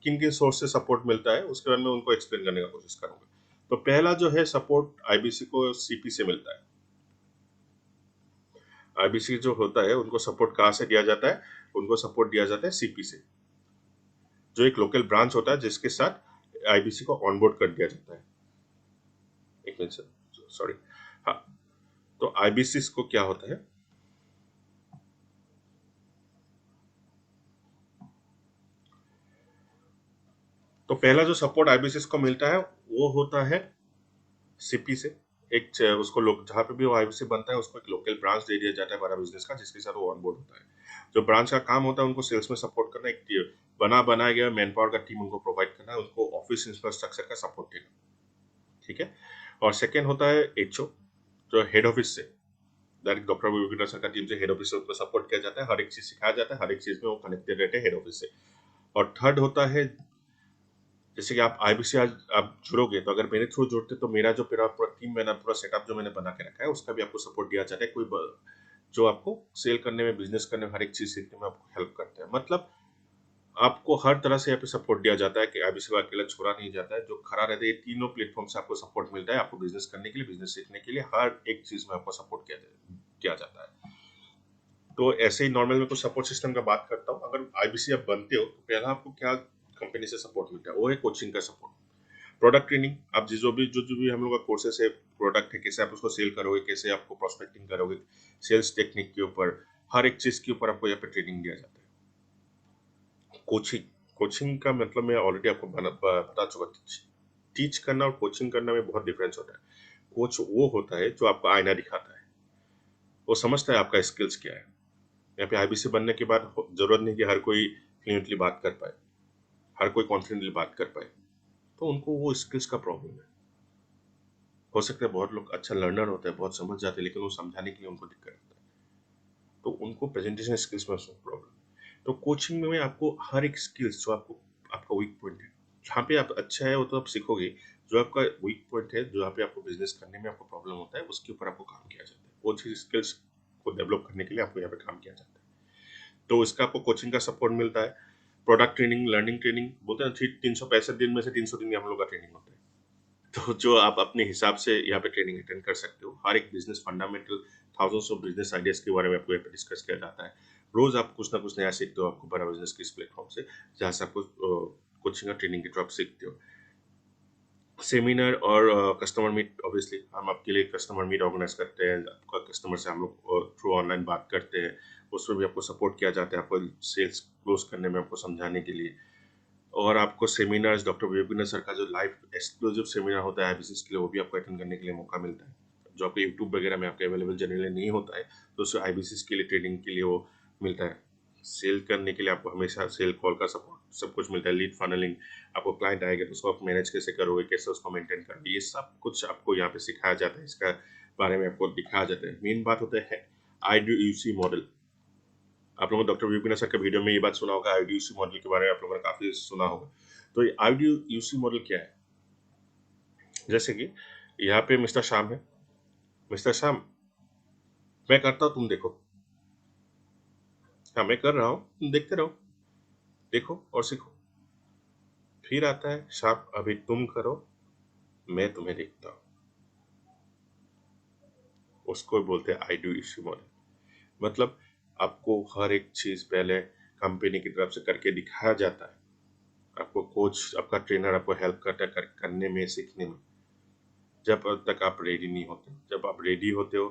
Speaker 1: किन किन सोर्स से सपोर्ट मिलता है, उसके बाद में उनको एक्सप्लेन करने का कोशिश करूंगा। तो पहला जो है सपोर्ट आईबीसी को सीपी से मिलता है। आईबीसी जो होता है उनको सपोर्ट कहाँ से दिया जाता है, उनको सपोर्ट दिया जाता है सीपी से, जो एक लोकल ब्रांच होता है जिसके साथ आईबीसी को ऑनबोर्ड कर दिया जाता है। एक मिनट, सॉरी। हाँ, तो आईबीसी को क्या होता है, तो पहला जो सपोर्ट आईबीसी को मिलता है वो होता है सीपी से। उसको लोग जहाँ पे भी वो आईबीसी बनता है उसको एक लोकल ब्रांच दे दिया जाता है बड़ा बिजनेस का, जिसके साथ वो ऑनबोर्ड होता है। जो ब्रांच का काम होता है उनको सेल्स में सपोर्ट करना, एक बनाया गया मैन पावर का टीम उनको प्रोवाइड करना है, उनको ऑफिस इंफ्रास्ट्रक्चर का सपोर्ट देना। ठीक है। और सेकेंड होता है एचओ, जो हेड ऑफिस से डायरेक्ट डॉक्टर विपिन सर का टीम से हेड ऑफिस से उनको सपोर्ट किया जाता है, हर एक चीज सिखाया जाता है, हर एक चीज में वो कनेक्टेड रहते हैं हेड ऑफिस से। और थर्ड होता है, जैसे कि आप आईबीसी आज आप जुड़ोगे, तो अगर मेरे थ्रू जुड़ते तो मेरा जो पूरा पूरा टीम, मैंने पूरा सेटअप जो मैंने बना के रखा है उसका भी आपको सपोर्ट दिया जाता है। जो आपको सेल करने में, बिजनेस करने में, हर एक चीज सीखने में आपको हेल्प करते हैं। मतलब आपको हर तरह से यहाँ पे सपोर्ट दिया जाता है कि आईबीसी को अकेला छोड़ा नहीं जाता है, जो खड़ा रहता है। ये तीनों प्लेटफॉर्म से आपको सपोर्ट मिलता है, आपको बिजनेस करने के लिए, बिजनेस सीखने के लिए, हर एक चीज में आपको सपोर्ट किया जाता है। तो ऐसे ही नॉर्मल में कुछ सपोर्ट सिस्टम का बात करता हूँ। अगर आईबीसी आप बनते हो तो पहला आपको क्या कंपनी से सपोर्ट मिलता है, वो है कोचिंग का सपोर्ट, प्रोडक्ट ट्रेनिंग। आप जो भी हम लोग का कोर्सेस है, प्रोडक्ट है, कैसे आप उसको सेल करोगे, कैसे आपको प्रोस्पेक्टिंग करोगे, सेल्स टेक्निक के ऊपर, हर एक चीज के ऊपर आपको यहाँ पे ट्रेनिंग दिया जाता है। कोचिंग, कोचिंग का मतलब मैं ऑलरेडी आपको बता चुका। टीच करना और कोचिंग करना में बहुत डिफरेंस होता है। कोच वो होता है जो आपको आईना दिखाता है, वो समझता है आपका स्किल्स क्या है। यहाँ पे आईबीसी बनने के बाद जरूरत नहीं कि हर कोई फ्लुएंटली बात कर पाए, हर कोई कॉन्फिडेंटली बात कर पाए, तो उनको वो स्किल्स का प्रॉब्लम है। हो सकता है बहुत लोग अच्छा लर्नर होते हैं, बहुत समझ जाते हैं, लेकिन वो समझाने के लिए उनको दिक्कत होता है, तो उनको प्रेजेंटेशन स्किल्स में प्रॉब्लम। तो कोचिंग में आपको हर एक स्किल्स जो आपको, आपका वीक पॉइंट है, जहाँ पे आप अच्छा है वो तो आप सीखोगे, जो आपका वीक पॉइंट है, जहाँ पे आपको बिजनेस करने में आपको प्रॉब्लम होता है, उसके ऊपर आपको काम किया जाता है। वो चीज स्किल्स को डेवलप करने के लिए आपको यहाँ पे काम किया जाता है। तो इसका आपको कोचिंग का सपोर्ट मिलता है। प्रोडक्ट ट्रेनिंग, लर्निंग ट्रेनिग बोलते हैं, 365 दिन में से 300 दिन हम लोग का ट्रेनिंग होता है। तो जो आप अपने हिसाब से यहाँ पे ट्रेनिंग अटेंड कर सकते हो। हर एक business fundamental, thousands of business ideas के बारे में आपको यहाँ पे डिस्कस किया जाता है। रोज आप कुछ ना कुछ नया सीखते हो, आपको बड़ा बिजनेस के इस प्लेटफॉर्म से, जहाँ से आपको कोचिंग और ट्रेनिंग के थ्रू आप सीखते हो। सेमिनार और कस्टमर मीट, ऑब्वियसली हम आपके लिए कस्टमर मीट ऑर्गेनाइज करते हैं, आपका कस्टमर से हम लोग थ्रू ऑनलाइन बात करते हैं, उसमें भी आपको सपोर्ट किया जाता है, आपको सेल्स क्लोज करने में आपको समझाने के लिए। और आपको सेमिनार्स, डॉक्टर विपिन सर का जो लाइव एक्सक्लूसिव सेमिनार होता है आईबीसीएस के लिए, वो भी आपको अटेंड करने के लिए मौका मिलता है, जो आपको यूट्यूब वगैरह में आपके अवेलेबल जनरली नहीं होता है, तो उससे आईबीसीएस के लिए ट्रेनिंग के लिए वो मिलता है। सेल करने के लिए आपको हमेशा सेल कॉल का सपोर्ट सब कुछ मिलता है। लीड फनलिंग, आपको क्लाइंट आएगा तो उसको आप मैनेज कैसे करोगे, कैसे उसको मेंटेन करोगे, ये सब कुछ आपको यहाँ पे सिखाया जाता है, इसका बारे में आपको दिखाया जाता है। मेन बात होता है आईडीयूसी मॉडल। आप लोगों ने डॉक्टर विपिन सर के वीडियो में ये बात सुना होगा, आईडीयूसी मॉडल के बारे में आप लोगों ने काफी सुना होगा। तो ये आईडीयूसी मॉडल क्या है? जैसे कि यहाँ पे मिस्टर श्याम है, मिस्टर श्याम, मैं करता हूँ तुम देखो, हाँ मैं कर रहा हूँ तुम देखते रहो, देखो और सीखो। फिर आता है श्याम, अभी तुम करो, मैं तुम्हें देखता हूँ। उसको बोलते हैं आईडीयूसी मॉडल। मतलब आपको हर एक चीज पहले कंपनी की तरफ से करके दिखाया जाता है, आपको कोच, आपका ट्रेनर आपको हेल्प करता है करने में, सीखने में। जब तक आप रेडी नहीं होते, जब आप रेडी होते हो,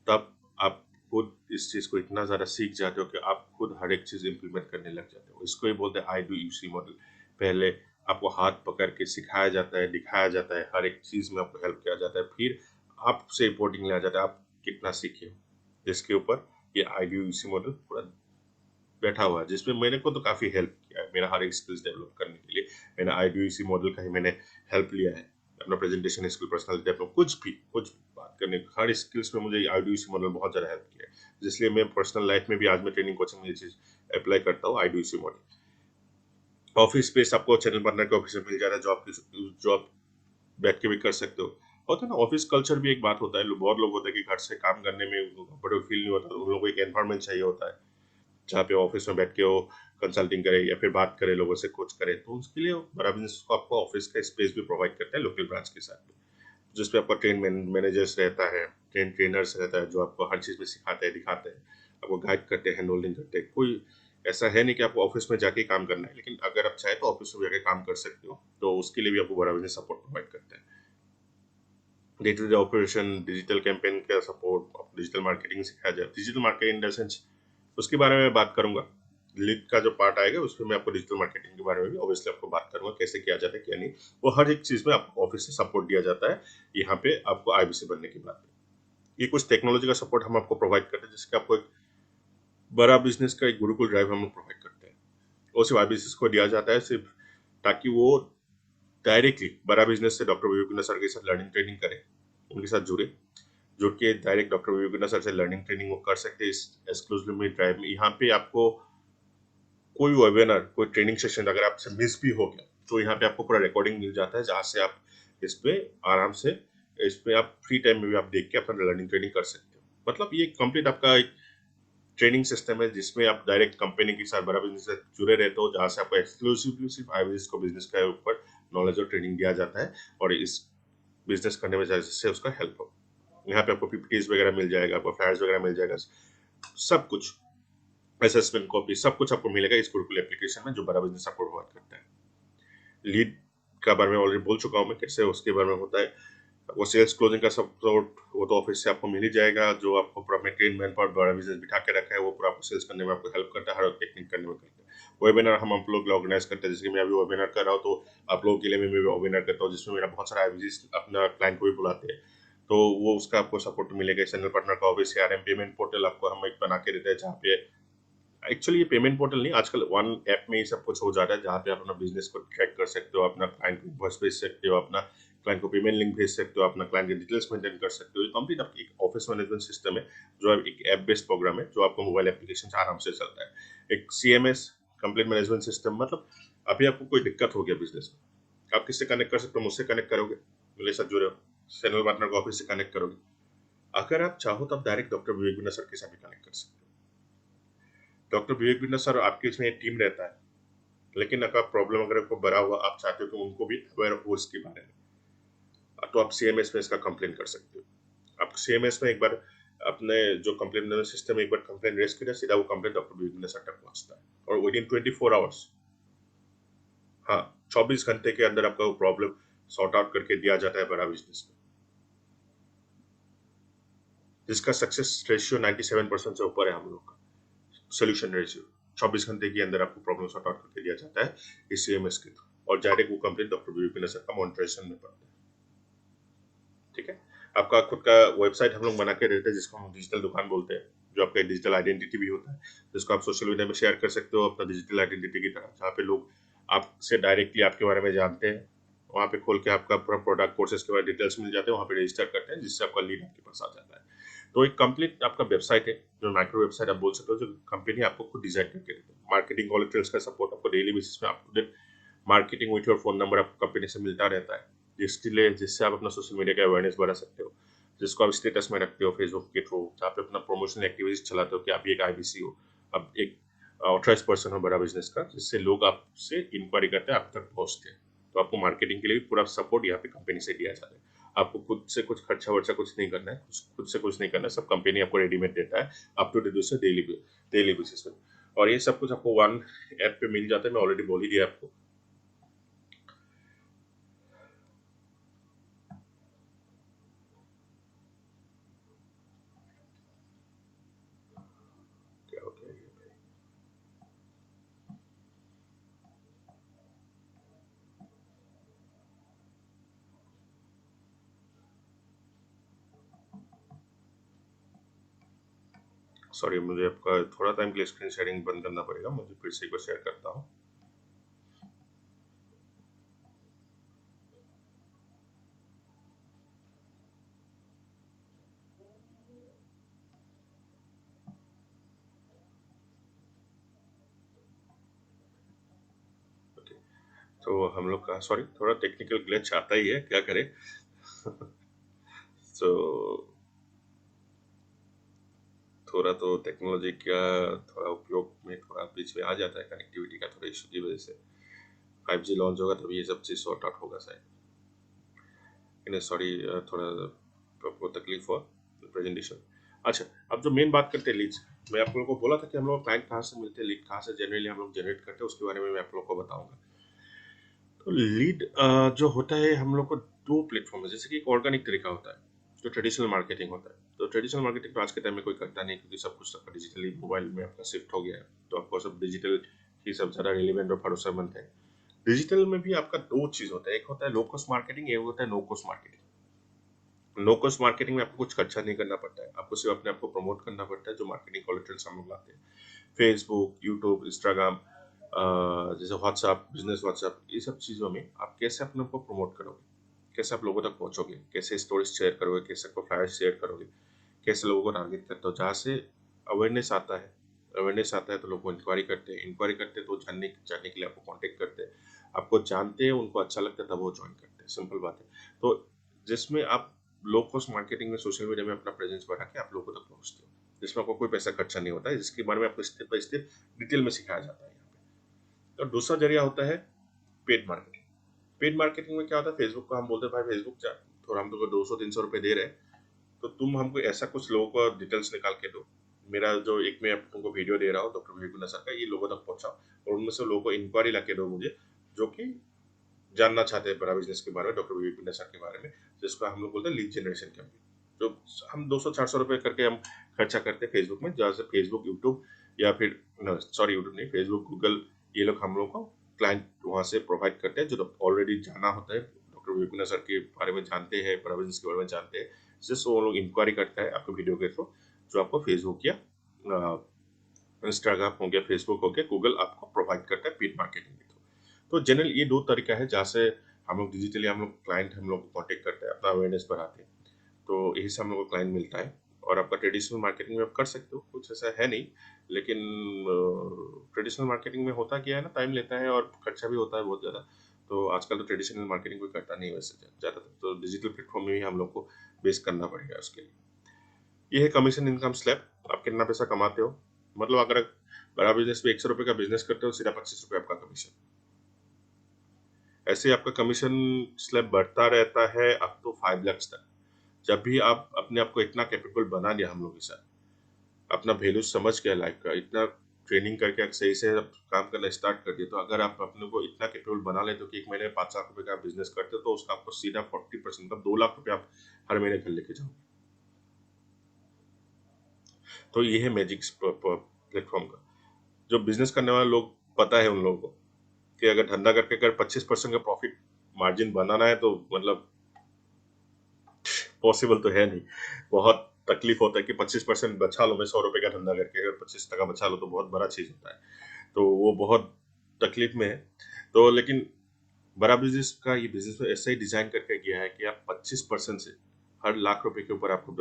Speaker 1: तब आप खुद इस चीज को इतना ज्यादा सीख जाते हो कि आप खुद हर एक चीज इंप्लीमेंट करने लग जाते हो। इसको ही बोलते हैं I do you see model. पहले आपको हाथ पकड़ के सिखाया जाता है, दिखाया जाता है, हर एक चीज में आपको हेल्प किया जाता है, फिर आपसे रिपोर्टिंग लिया जाता है आप कितना सीखे हो, जिसके ऊपर ये I do you see model पूरा बैठा हुआ है, जिसमें मैंने को तो काफी हेल्प किया है मेरा हर एक स्किल्स डेवलप करने के लिए। मैंने I do you see model का ही मैंने हेल्प लिया है, अपना प्रेजेंटेशन स्किल, पर्सनालिटी डेवलप, कुछ भी बात करने, हर स्किल्स में मुझे आईडीयूसी मॉडल बहुत ज़्यादा हेल्प किया है। इसलिए मैं पर्सनल लाइफ में भी आज मैं ट्रेनिंग कोचिंग में ये चीज़ अप्लाई करता हूँ, आईडीयूसी मॉडल। ऑफिस स्पेस आपको चैनल पार्टनर के ऑफिस में मिल जाता है, जो आप बैठ के भी कर सकते हो। होता है ना, ऑफिस कल्चर भी एक बात होता है। बहुत लोग होते हैं कि घर से काम करने में उनको कंफर्टेबल फील नहीं होता, उन लोगों को एक एनवायरमेंट चाहिए होता है जहाँ पे ऑफिस में बैठ के वो कंसल्टिंग करे या फिर बात करे, लोगों से कुछ करे। तो उसके लिए बड़ा बिजनेस को आपको ऑफिस का स्पेस भी प्रोवाइड करता है लोकल ब्रांच के साथ में, जिसपे आपका मैनेजर्स रहता है, ट्रेनर्स रहता है, जो आपको हर चीज़ में सिखाते हैं, दिखाते हैं, आपको गाइड करते हैं, हैंड होल्डिंग करते हैं। कोई ऐसा है नहीं कि आपको ऑफिस में जाके काम करना है, लेकिन अगर आप चाहे तो ऑफिस में जाके काम कर सकते हो, तो उसके लिए भी आपको बड़ा बिजनेस सपोर्ट प्रोवाइड करता है। Day to day operation, digital campaign का सपोर्ट, डिजिटल मार्केटिंग सिखाया जाए। Digital marketing in the sense, उसके बारे में बात करूंगा, लीड का जो पार्ट आएगा उसमें मैं आपको डिजिटल मार्केटिंग के बारे में भी ऑब्वियसली आपको बात करूंगा, कैसे किया जाता है क्या नहीं। वो हर एक चीज में आपको ऑफिस से सपोर्ट दिया जाता है यहाँ पे आपको आईबीसी बनने के बाद। ये कुछ टेक्नोलॉजी का सपोर्ट हम आपको प्रोवाइड करते हैं, जिसके आपको एक बड़ा बिजनेस का एक गुरुकुल ड्राइव हम लोग प्रोवाइड करते हैं। वो सिर्फ आईबीसी को दिया जाता है, सिर्फ ताकि वो डायरेक्टली बड़ा बिजनेस से डॉक्टर विवेकानंद सर के साथ लर्निंग ट्रेनिंग करें, उनके साथ जुड़ के डायरेक्ट डॉक्टर विवेकानंद सर से लर्निंग ट्रेनिंग वो कर सकते हैं इस एक्सक्लूसिव में ड्राइव में। यहाँ पे आपको कोई वेबिनार, कोई ट्रेनिंग सेशन अगर आपसे मिस भी हो गया, तो यहाँ पे आपको पूरा रिकॉर्डिंग मिल जाता है, जहाँ से आप इस पे आराम से, इस पे आप फ्री टाइम में भी आप देख के अपना लर्निंग ट्रेनिंग कर सकते हो। मतलब ये कंप्लीट आपका एक ट्रेनिंग सिस्टम है, जिसमें आप डायरेक्ट कंपनी के साथ, बड़ा बिजनेस से जुड़े रहते हो, जहाँ से आपको एक्सक्लूसिवली सिर्फ आईबीएस को बिजनेस के ऊपर नॉलेज और ट्रेनिंग दिया जाता है, और इस बिजनेस करने में जैसे उसका हेल्प हो। यहाँ पे आपको पीपीटीज वगैरह मिल जाएगा, आपको फ्लैट्स वगैरह मिल जाएगा, सब कुछ, असेसमेंट कॉपी, सब कुछ आपको मिलेगा इस गुरुकुल एप्लीकेशन में, जो बड़ा बिजनेस आपको प्रोवाइड करता है। लीड का बारे में ऑलरेडी बोल चुका हूँ मैं, कैसे उसके बारे में होता है। वो सेल्स क्लोजिंग का सपोर्ट वो तो ऑफिस से आपको मिल ही जाएगा, जो आपको पूरा मेंटेन मैन पर बड़ा बिजनेस बिठा के रखा है, वो पूरा आपको सेल्स करने में आपको हेल्प करता है, हर टेक्निक करने में करता है। वेबिनार हम आप लोग ऑर्गेनाइज करते हैं, जैसे कि मैं अभी वेबिनार कर रहा हूँ, तो आप लोगों के लिए मैं वेबिनार करता हूँ, जिसमें मेरा बहुत सारा आईबीसी अपना क्लाइंट को भी बुलाते हैं। तो वो उसका आपको सपोर्ट मिलेगा। चैनल पार्टनर का ऑफिस CRM पेमेंट पोर्टल आपको हम एक बना के देते हैं, जहाँ पे एक्चुअली ये पेमेंट पोर्टल नहीं, आजकल वन ऐप में ही सब कुछ हो जा रहा है, जहाँ पे आप अपना बिजनेस को ट्रैक कर सकते हो, अपना क्लाइंट को इनवॉइस भेज सकते हो, अपना क्लाइंट को पेमेंट लिंक भेज सकते हो, अपना क्लाइंट के डिटेल्स मेंटेन कर सकते हो। ये कंप्लीट आपकी एक ऑफिस मैनेजमेंट सिस्टम है, जो एक ऐप बेस्ड प्रोग्राम है, जो आपको मोबाइल एप्लीकेशन से आराम से चलता है। एक CMS कंप्लीट मैनेजमेंट सिस्टम, मतलब अभी आपको कोई दिक्कत हो गया बिजनेस में, आप किससे कनेक्ट कर सकते हो? मुझसे कनेक्ट करोगे, मेरे साथ जुड़े हो, चैनल पार्टनर को ऑफिस से कनेक्ट करोगे। अगर आप चाहो तो आप direct doctor Vivek Bindra sir के साथ भी कनेक्ट कर सकते हो। डॉक्टर विवेक बिंद्रा सर आपके इसमें एक टीम रहता है, लेकिन अगर प्रॉब्लम अगर आपको बड़ा हुआ, आप चाहते हो कि उनको भी अवेयर हो इसके बारे में, तो आप CMS में इसका कंप्लेन कर सकते हो। आप CMS में एक बार अपने जो कंप्लेन सिस्टम में एक बार कंप्लेन रेज किया, सीधा वो complain doctor Vivek Bindra sir तक पहुंचता है और विद इन 24 आवर्स, हाँ 24 घंटे के अंदर आपका वो प्रॉब्लम सॉर्ट आउट करके दिया जाता है बड़ा बिजनेस में, जिसका सक्सेस रेशियो 97% से ऊपर है हम लोग का सोल्यूशन रेशियो। 24 घंटे के अंदर आपको प्रॉब्लम सॉर्ट आउट करके दिया जाता है इस CMS के थ्रू, और डायरेक्ट वो complaint doctor Vivek Bindra sir का मॉनिटरेशन में पड़ता है। ठीक है, आपका खुद का वेबसाइट हम लोग बना के देते हैं, जिसको हम डिजिटल दुकान बोलते हैं, जो आपका डिजिटल आइडेंटिटी भी होता है, जिसको आप सोशल मीडिया में शेयर कर सकते हो अपना डिजिटल आइडेंटिटी की तरह, जहाँ पे लोग आपसे डायरेक्टली आपके बारे में जानते हैं। वहाँ पे खोल के आपका पूरा प्रोडक्ट कोर्सेज के बारे में डिटेल्स मिल जाते हैं, वहाँ पे रजिस्टर करते हैं, जिससे आपका लीड आपके पास आ जाता है। तो एक कंप्लीट आपका वेबसाइट है, जो माइक्रो वेबसाइट आप बोल सकते हो, जो कंपनी आपको खुद डिजाइन करके देती है। मार्केटिंग कॉलेक्टर्स का सपोर्ट आपको डेली बेसिस पे up to date marketing with your phone number आपको कंपनी से मिलता रहता है, जिससे आप अपना सोशल मीडिया का अवेयरनेस बढ़ा सकते हो, जिसको आप स्टेटस में रखते हो फेसबुक के थ्रू, जहाँ पे अपना प्रमोशनल एक्टिविटीज चलाते हो कि आप एक IBC हो, अब एक ऑथराइज पर्सन हो बड़ा बिजनेस का, जिससे लोग आपसे इंक्वायरी करते हैं, आप तक पहुंचते हैं। तो आपको मार्केटिंग के लिए भी पूरा सपोर्ट यहाँ पे कंपनी से दिया जाता है। आपको खुद से कुछ खर्चा वर्चा कुछ नहीं करना है, खुद से कुछ नहीं करना है, सब कंपनी आपको रेडीमेड देता है up to date basis daily basis पे। और ये सब कुछ आपको वन ऐप पे मिल जाता है, मैं ऑलरेडी बोल ही दिया आपको। क्या होता है ये? सॉरी, मुझे आपका थोड़ा टाइम के लिए स्क्रीन शेयरिंग बंद करना पड़ेगा, मुझे फिर से एक बार शेयर करता हूँ। ओके, तो हम लोग का सॉरी थोड़ा टेक्निकल ग्लिच आता ही है, क्या करें। तो थोड़ा तो टेक्नोलॉजी का थोड़ा उपयोग में थोड़ा बीच में आ जाता है, कनेक्टिविटी का थोड़ा इशू की वजह से। 5G लॉन्च होगा तभी ये सब चीज़ सॉर्ट आउट होगा शायद। इन्हें सॉरी, थोड़ा आपको तकलीफ हुआ प्रेजेंटेशन। अच्छा, अब जो मेन बात करते हैं लीड्स, मैं आप लोगों को बोला था कि हम लोग क्लाइंट कहाँ से मिलते हैं, लीड कहाँ से जनरली हम लोग जनरेट करते हैं, उसके बारे में मैं आप लोग को बताऊंगा। तो लीड जो होता है हम लोग को दो प्लेटफॉर्म है, जैसे कि एक ऑर्गेनिक तरीका होता है, जो ट्रेडिशनल मार्केटिंग होता है। तो ट्रेडिशनल मार्केटिंग तो आज के टाइम में कोई करता नहीं, क्योंकि सब कुछ आपका डिजिटली मोबाइल में आपका शिफ्ट हो गया है, तो आपको सब डिजिटल ही सब ज़्यादा रिलेवेंट और भरोसेमंद है। डिजिटल में भी आपका दो चीज़ होता है, एक होता है लो कॉस्ट मार्केटिंग, एक होता है no cost marketing. Low cost marketing में आपको कुछ खर्चा नहीं करना पड़ता है, आपको सिर्फ अपने आप को प्रमोट करना पड़ता है, जो मार्केटिंग कोलेटरल्स हम लोग लाते हैं, फेसबुक, यूट्यूब, इंस्टाग्राम, जैसे व्हाट्सएप, बिजनेस व्हाट्सएप, ये सब चीज़ों में आप कैसे अपने को प्रमोट करोगे, कैसे आप लोगों तक पहुंचोगे, कैसे स्टोरीज शेयर करोगे, कैसे आपको फ्लायर्स शेयर करोगे, कैसे लोगों को टारगेट करते हो, जहाँ से अवेयरनेस आता है। अवेयरनेस आता है तो लोग इंक्वायरी करते हैं, इंक्वायरी करते हैं तो जानने जानने के लिए आपको कांटेक्ट करते हैं, आपको जानते हैं, उनको अच्छा लगता है तब वो ज्वाइन करते हैं, सिंपल बात है। तो जिसमें आप लो कॉस्ट मार्केटिंग में सोशल मीडिया में अपना प्रेजेंस बढ़ा के आप लोगों तक पहुंचते हो, जिसमें आपको कोई पैसा खर्चा नहीं होता है, जिसके बारे में आपको स्टेप बाय स्टेप डिटेल में सिखाया जाता है यहाँ पे। और दूसरा जरिया होता है पेड मार्केटिंग। पेड मार्केटिंग में क्या होता है, फेसबुक को हम बोलते हैं भाई फेसबुक थोड़ा हम तुमको 200-300 रुपये दे रहे हैं, तो तुम हमको ऐसा कुछ लोगों को डिटेल्स निकाल के दो, मेरा जो एक मैं तुमको वीडियो दे रहा हूँ डॉक्टर विवेक बिंद्रा सर का, ये लोगों तक पहुंचाओ, और उनमें से लोगों को इंक्वायरी ला के दो मुझे, जो कि जानना चाहते हैं बड़ा बिजनेस के बारे में, डॉक्टर विवेक बिंद्रा सर के बारे में, जिसको हम लोग बोलते हैं लीड जनरेशन कैंपेन। जो हम 200-400 रुपये करके हम खर्चा करते हैं फेसबुक में, जहाँ से फेसबुक, यूट्यूब, या फिर सॉरी यूट्यूब नहीं, फेसबुक, गूगल, ये लोग हम लोग को क्लाइंट वहाँ से प्रोवाइड करते हैं, जो ऑलरेडी जाना होता है, डॉक्टर विवेक बिंद्रा सर के बारे में जानते हैं, बड़ा बिजनेस के बारे में जानते हैं, जिससे वो लोग इंक्वायरी करता है आपके वीडियो के थ्रू, जो आपको फेसबुक या इंस्टाग्राम हो गया, फेसबुक हो गया, गूगल आपको प्रोवाइड करता है पेड मार्केटिंग के थ्रू। तो जनरल ये दो तरीका है जहाँ से हम लोग डिजिटली हम लोग क्लाइंट हम लोग को कॉन्टेक्ट करते हैं, अपना अवेयरनेस बढ़ाते हैं। तो यही से हम लोग को क्लाइंट मिलता है। और आपका ट्रेडिशनल मार्केटिंग में आप कर सकते हो, कुछ ऐसा है नहीं, लेकिन ट्रेडिशनल मार्केटिंग में होता क्या है ना, टाइम लेता है और खर्चा भी होता है बहुत ज़्यादा। तो आजकल तो ट्रेडिशनल मार्केटिंग कोई करता नहीं है वैसे ज़्यादातर, तो डिजिटल प्लेटफॉर्म में ही हम लोग को बेस करना पड़ेगा उसके लिए। ये है कमीशन इनकम स्लैब। आप कितना पैसा कमाते हो, मतलब अगर बड़ा बिजनेस में 100 रुपये का बिजनेस करते हो, सीधा 25 रुपये आपका कमीशन। ऐसे आपका कमीशन स्लैब बढ़ता रहता है अप टू 5 लाख तक। जब भी आप अपने आप को इतना कैपेबल बना लिया हम लोग के साथ, अपना वैल्यू समझ गया लाइफ का, इतना ट्रेनिंग करके आप सही से आप काम करना स्टार्ट कर दिए, तो अगर आप अपने को इतना कैपेबल बना लेते हो कि एक महीने में 5 लाख रुपए का बिजनेस करते हो, तो उसका आपको सीधा 40% मतलब 2 लाख रुपए आप हर महीने घर लेके जाओ। तो ये है मैजिक प्लेटफॉर्म का। जो बिजनेस करने वाले लोग, पता है उन लोगों को कि अगर धंधा करके अगर 25% का प्रॉफिट मार्जिन बनाना है, तो मतलब पॉसिबल तो है नहीं। बहुत तकलीफ होता है कि 25% बचा लो, मैं 100 रुपए का धंधा करके अगर 25 टका बचा लो तो बहुत बड़ा चीज होता है। तो वो बहुत तकलीफ में है। तो लेकिन बड़ा बिजनेस का ये बिजनेस में ऐसा ही डिजाइन करके किया है कि आप 25% से हर लाख रुपए के ऊपर आपको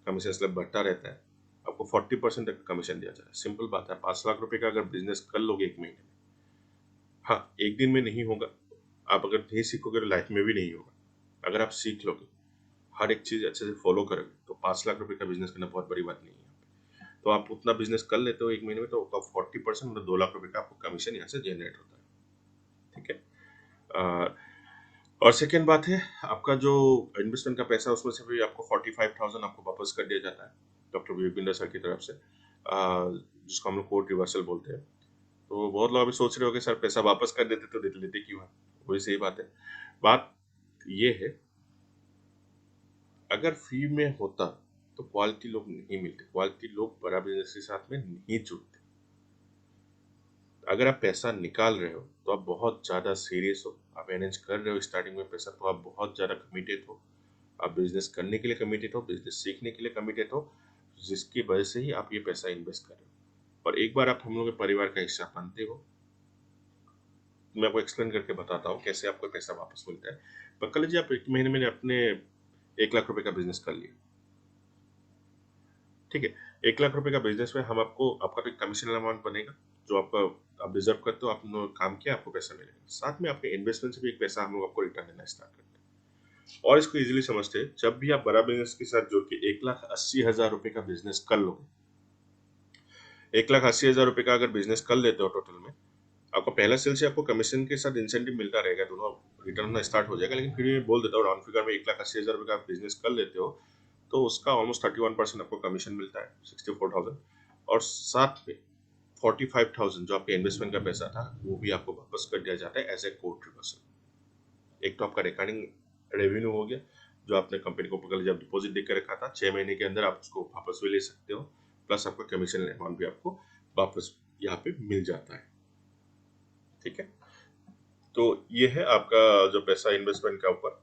Speaker 1: कमीशन स्लैब बढ़ता रहता है। आपको 40% तक कमीशन दिया जाता है। सिंपल बात है, 5 लाख रुपए का अगर बिजनेस कर लोगे एक महीने में, हाँ एक दिन में नहीं होगा, आप अगर नहीं सीखोगे तो लाइफ में भी नहीं होगा। अगर आप सीख लोगे, हर एक चीज अच्छे से फॉलो करोगे, तो 5 लाख रुपए का बिजनेस करना बहुत बड़ी बात नहीं है। तो आप उतना बिजनेस कर लेते हो एक महीने में, तो 40% मतलब 2 लाख रुपए का आपको कमीशन यहाँ से जनरेट होता है। ठीक है। अ, और सेकेंड बात है, आपका जो इन्वेस्टमेंट का पैसा है, उसमें से भी आपको 45,000 आपको वापस कर दिया जाता है डॉक्टर विपिंदर सर की तरफ से, जिसको हम लोग कोर्ट रिवर्सल बोलते हैं। तो बहुत लोग अभी सोच रहे हो कि सर पैसा वापस कर देते तो देते लेते क्यों है। वही सही बात है। बात ये है, अगर फ्री में होता तो क्वालिटी लोग नहीं मिलते, क्वालिटी लोग बड़ा बिजनेस के साथ में नहीं जुड़ते। अगर आप पैसा निकाल रहे हो तो आप बहुत ज़्यादा सीरियस हो, आप मैनेज कर रहे हो स्टार्टिंग में पैसा, तो आप बहुत ज़्यादा कमिटेड हो, आप बिजनेस करने के लिए कमिटेड हो, बिजनेस सीखने के लिए कमिटेड हो, जिसकी वजह से ही आप ये पैसा इन्वेस्ट कर रहे हो। और एक बार आप हम लोग के परिवार का हिस्सा बनते हो, मैं आपको एक्सप्लेन करके बताता हूँ कैसे आपको पैसा वापस मिलता है। पर कल जी आप एक महीने में अपने 1 लाख रुपए का बिजनेस कर लिया, ठीक है। 1 लाख रुपए का बिजनेस में हम आपको, आपका तो एक कमीशन अमाउंट बनेगा जो आपका आप डिजर्व करते हो, आपने काम किया आपको पैसा मिलेगा, साथ में आपके इन्वेस्टमेंट से भी एक पैसा हम लोग आपको रिटर्न देना स्टार्ट करते हैं। और इसको इजीली समझते हैं, जब भी आप बड़ा बिजनेस के साथ जुड़ के 1,80,000 रुपए का बिजनेस कर लोगे, 1,80,000 रुपए का अगर बिजनेस कर लेते हो टोटल में, आपको पहला सेल से आपको कमीशन के साथ इंसेंटिव मिलता रहेगा, दोनों रिटर्न होना स्टार्ट हो जाएगा। लेकिन फिर मैं बोल देता हूँ, राउंड फिगर में 1,80,000 रुपए का बिजनेस कर लेते हो, तो उसका ऑलमोस्ट 31% आपको कमीशन मिलता है, 64,000। और साथ में 45,000 जो आपके इन्वेस्टमेंट का पैसा था, वो भी आपको वापस कर दिया जाता है एज ए कोर्ट रिवर्सल। एक तो आपका रिकॉर्डिंग रेवेन्यू हो गया, जो आपने कंपनी को पकड़ जब डिपॉजिट देकर रखा था, 6 महीने के अंदर आप उसको वापस भी ले सकते हो, प्लस आपका कमीशन अमाउंट भी आपको वापस यहाँ पे मिल जाता है। ठीक है। तो ये है आपका जो पैसा इन्वेस्टमेंट का ऊपर।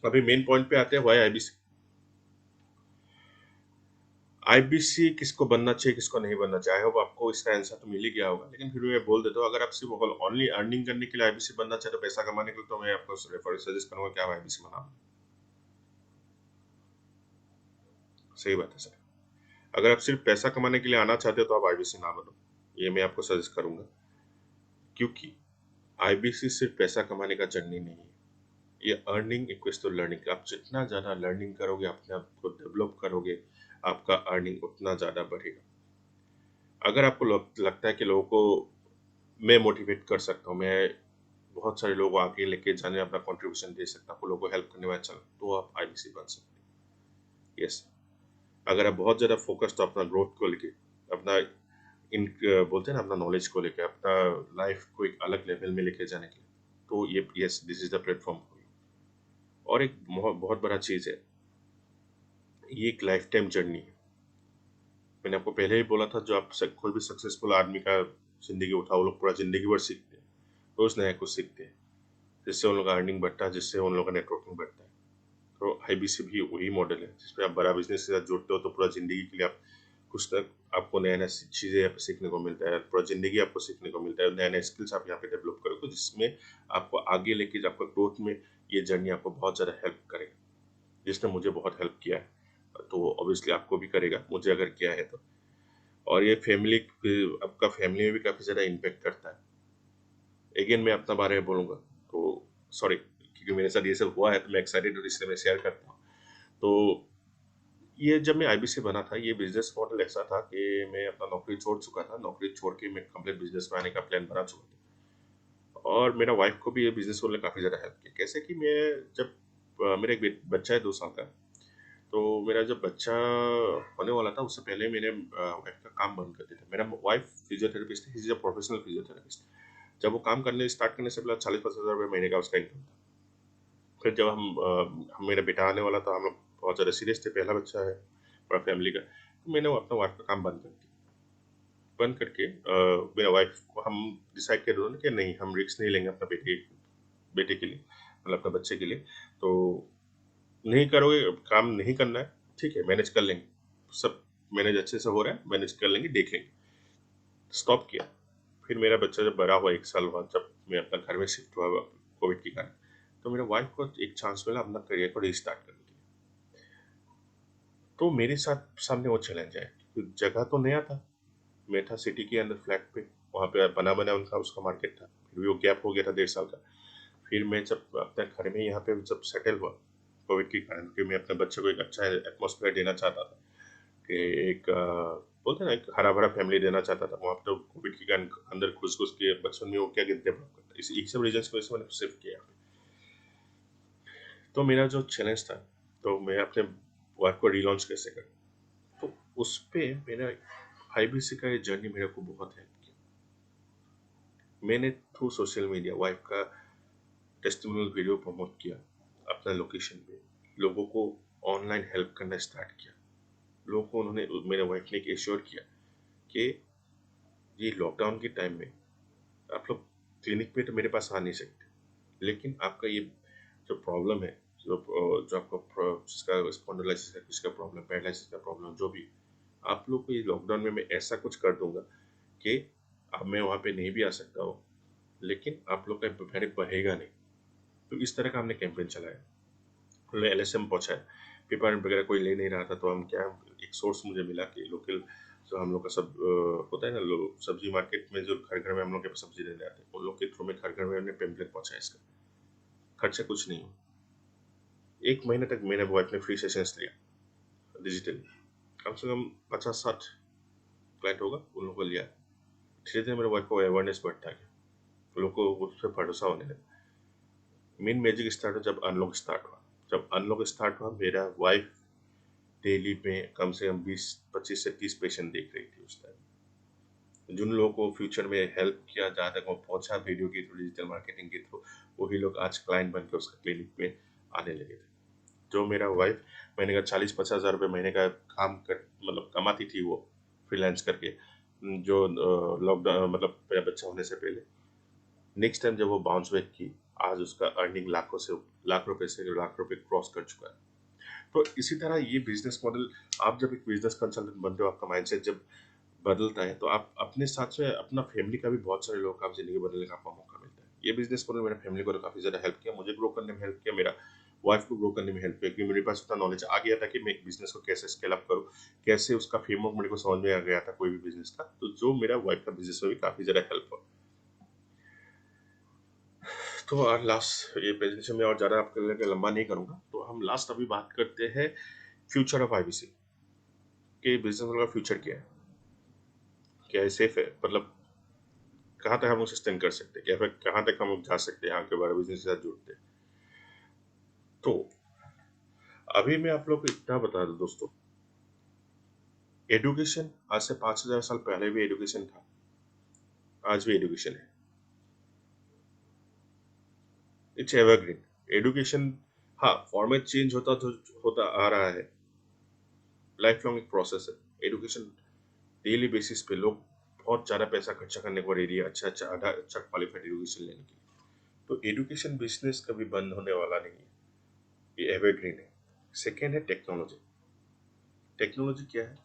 Speaker 1: अभी मेन पॉइंट पे आते हैं, वाई आईबीसी। आईबीसी किसको बनना चाहिए किसको नहीं बनना चाहिए, वो आपको इसका आंसर तो मिल ही गया होगा, लेकिन फिर मैं बोल देता हूँ, अगर आप सिर्फ ओनली अर्निंग करने के लिए आईबीसी बनना चाहते हो, पैसा कमाने के लिए, तो मैं आपको रेफर सजेस्ट करूंगा कि आप आईबीसी बना लो। सही बात है सर। अगर आप सिर्फ पैसा कमाने के लिए आना चाहते हो तो आप आईबीसी ना बनो, ये मैं आपको सजेस्ट करूंगा। क्योंकि आईबीसी सिर्फ पैसा कमाने का जर्नी नहीं है, ये अर्निंग इक्वल्स टू लर्निंग। आप जितना ज़्यादा लर्निंग करोगे, अपने आप को डेवलप करोगे, आपका अर्निंग उतना ज़्यादा बढ़ेगा। अगर आपको लगता है कि लोगों को मैं मोटिवेट कर सकता हूँ, मैं बहुत सारे लोगों को आगे लेके जाने अपना कंट्रीब्यूशन दे सकता हूँ, लोगों को हेल्प करने वाला चल, तो आप आईबीसी बन सकते हैं। यस। अगर आप बहुत ज़्यादा फोकस्ड हो अपना ग्रोथ को लेके, अपना इन बोलते हैं ना, अपना नॉलेज को लेके, अपना लाइफ को एक अलग लेवल में लेके जाने के लिए, तो ये yes, this is the platform for you. और एक बहुत बहुत बड़ा चीज़ है, ये एक लाइफ टाइम जर्नी है। मैंने आपको पहले ही बोला था, जो आप कोई भी सक्सेसफुल आदमी का जिंदगी उठाओ, वो लोग पूरा जिंदगी भर सीखते हैं, रोज नया कुछ सीखते हैं, जिससे उन लोग का अर्निंग बढ़ता है, जिससे उन लोग का नेटवर्किंग बढ़ता है। तो आईबीसी भी वही मॉडल है जिसपे आप बड़ा बिजनेस के साथ जुड़ते हो तो पूरा जिंदगी के लिए आप कुछ तक आपको नया नया चीज़ें यहाँ पे सीखने को मिलता है, पूरा जिंदगी आपको सीखने को मिलता है, नया नया स्किल्स आप यहाँ पे डेवलप करोगे जिसमें आपको आगे लेके आपका ग्रोथ में ये जर्नी आपको बहुत ज़्यादा हेल्प करेगा, जिसने मुझे बहुत हेल्प किया है। तो ऑब्वियसली आपको भी करेगा, मुझे अगर किया है तो। और ये फैमिली, आपका फैमिली में भी काफ़ी ज़्यादा इम्पेक्ट करता है। अगेन मैं अपना बारे में बोलूँगा तो सॉरी, क्योंकि मेरे साथ ये सब हुआ है तो मैं एक्साइटेड हूँ, इसलिए मैं शेयर करता हूँ। तो ये जब मैं आईबीसी बना था, ये बिजनेस मॉडल ऐसा था कि मैं अपना नौकरी छोड़ चुका था, नौकरी छोड़ के मैं कंप्लीट बिजनेस में आने का प्लान बना चुका था। और मेरा वाइफ को भी ये बिजनेस मॉडल ने काफ़ी ज़्यादा हेल्प किया। कैसे कि मैं जब मेरा एक बच्चा है 2 साल का, तो मेरा जब बच्चा होने वाला था उससे पहले मैंने वाइफ का काम बंद कर दिया था। मेरा वाइफ फिजियोथेरेपिस्ट है, he is a professional physiotherapist. जब वो काम करने स्टार्ट करने से पहले 40-50 हज़ार रुपये महीने का उसका इनकम था। फिर जब मेरा बेटा आने वाला था, हम लोग बहुत ज़्यादा सीरियस थे, पहला बच्चा है पूरा फैमिली का, तो मैंने वो अपना वाइफ का काम बंद कर दिया। बंद करके मेरा वाइफ को हम डिसाइड कर रहे थे कि नहीं, हम रिस्क नहीं लेंगे अपना बेटे के लिए, मतलब अपने बच्चे के लिए। तो नहीं करोगे, काम नहीं करना है, ठीक है, मैनेज कर लेंगे, सब मैनेज अच्छे से हो रहा है, मैनेज कर लेंगे, देख लेंगे। स्टॉप किया। फिर मेरा बच्चा जब बड़ा हुआ, 1 साल बाद, जब मैं अपना घर में शिफ्ट हुआ कोविड के कारण, तो मेरे वाइफ को एक चांस मिला अपना करियर को रीस्टार्ट करने के लिए। तो मेरे साथ सामने वो चैलेंज है, क्योंकि जगह तो नया था, मैं था सिटी के अंदर फ्लैट पे, वहाँ पे बना बना उनका उसका मार्केट था, फिर भी वो गैप हो गया था 1.5 साल का। फिर मैं जब अपने घर में यहाँ पे जब सेटल हुआ कोविड के कारण, कि मैं अपने बच्चे को एक अच्छा एटमोसफेयर देना चाहता था, कि एक बोलते हैं ना, एक हरा भरा फैमिली देना चाहता था। वहाँ पे तो कोविड के कारण अंदर घुस घुस के बचपन में वो क्या डेवलप करता है, इस सब रीजन की वजह से मैंने शिफ्ट किया। तो मेरा जो चैलेंज था, तो मैं अपने वर्क को रिलॉन्च कैसे करूँ, तो उस पे मेरा आईबीसी का ये जर्नी मेरे को बहुत हेल्प किया। मैंने थ्रू सोशल मीडिया वाइफ का टेस्टिमोनियल वीडियो प्रमोट किया अपना लोकेशन पे, लोगों को ऑनलाइन हेल्प करना स्टार्ट किया। लोगों को उन्होंने, मेरे वाइफ ने एश्योर किया कि ये लॉकडाउन के टाइम में आप लोग क्लिनिक पे तो मेरे पास आ नहीं सकते, लेकिन आपका ये जो प्रॉब्लम है, जो आपको जिसका स्पॉन्डिलोलिसिस है, किसका प्रॉब्लम, पैरालिसिस का प्रॉब्लम, जो भी, आप लोग को ये लॉकडाउन में मैं ऐसा कुछ कर दूंगा कि अब मैं वहाँ पे नहीं भी आ सकता हूँ, लेकिन आप लोग का पैनिक बढ़ेगा नहीं। तो इस तरह का हमने कैंपेन चलाया, हमने एलएसएम पहुंचाया, पेपर वगैरह कोई ले नहीं रहा था, तो हम क्या, एक सोर्स मुझे मिला कि लोकल जो हम लोग का सब होता है ना, लोग सब्जी मार्केट में जो घर घर में हम लोग के सब्जी लेने आते हैं, उन लोग के थ्रू में घर घर में हमने पेम्पलेट पहुंचाया। इसका खर्चा कुछ नहीं हो। 1 महीने तक मेरे वाइफ ने फ्री सेशंस लिया डिजिटली, कम से कम 50-60 क्लाइंट होगा, उन लोगों को लिया। धीरे धीरे मेरे वाइफ को अवेयरनेस बढ़ता गया, लोग को उस पर भरोसा होने लगा। मेन मैजिक स्टार्ट हुआ जब अनलॉक स्टार्ट हुआ। जब अनलॉक स्टार्ट हुआ, मेरा वाइफ डेली में कम से कम 20-25 से 30 पेशेंट देख रही थी उस टाइम। जिन लोगों को फ्यूचर में हेल्प किया, जहाँ तक वो पहुंचा वीडियो के थ्रू, डिजिटल मार्केटिंग के थ्रू, वही लोग आज क्लाइंट बन के उसका क्लिनिक में आने लगे थे। जो मेरा वाइफ महीने का 40-50 हज़ार रुपये महीने का काम कर, मतलब कमाती थी वो फ्रीलांस करके, जो लॉकडाउन, मतलब मेरा बच्चा होने से पहले, नेक्स्ट टाइम जब वो बाउंस बैक की, आज उसका अर्निंग लाखों से, लाख रुपए से लाख रुपए क्रॉस कर चुका है। तो इसी तरह ये बिजनेस मॉडल, आप जब एक बिजनेस कंसल्टेंट बनते हो, आपका माइंडसेट जब बदलता है, तो आप अपने साथ से अपना फैमिली का भी, बहुत सारे लोगों का आप जिंदगी बदलने का आपको मौका मिलता है। ये बिजनेस मॉडल मेरे फैमिली को तो काफी ज्यादा हेल्प किया, मुझे ग्रो करने में हेल्प किया, मेरा वाइफ को ग्रो करने में हेल्प किया, क्योंकि मेरे पास उतना नॉलेज आ गया था कि मैं एक बिजनेस को कैसे स्केल अप करूँ, कैसे उसका फ्रेमवर्क मेरे को समझ में आ गया था कोई भी बिजनेस का, तो जो मेरा वाइफ का बिजनेस में भी काफी ज्यादा हेल्प हुआ। तो और लास्ट, ये प्रेजेंटेशन में और ज़्यादा आपके लिए लंबा नहीं करूँगा, तो हम लास्ट अभी बात करते हैं फ्यूचर ऑफ आईबीसी, कि बिजनेस मॉडल का फ्यूचर क्या है, क्या है सेफ है, मतलब कहाँ तक हम लोग सस्टेन कर सकते हैं, या फिर कहाँ तक हम लोग जा सकते हैं, यहाँ के बड़े बिजनेस के साथ जुड़ते हैं। तो अभी मैं आप लोग को इतना बता दूं दोस्तों, एडुकेशन आज से 5,000 साल पहले भी एडुकेशन था, आज भी एडुकेशन है। It's evergreen education. हाँ, फॉर्मेट चेंज होता तो होता आ रहा है, लाइफ लॉन्ग एक प्रोसेस है एडुकेशन। डेली बेसिस पे लोग बहुत ज़्यादा पैसा खर्चा करने को रेडी है, अच्छा अच्छा अच्छा क्वालिफाइड एजुकेशन लेने के लिए। तो एजुकेशन बिजनेस कभी बंद होने वाला नहीं है, ये एवरग्रीन है। सेकेंड है टेक्नोलॉजी। टेक्नोलॉजी क्या है?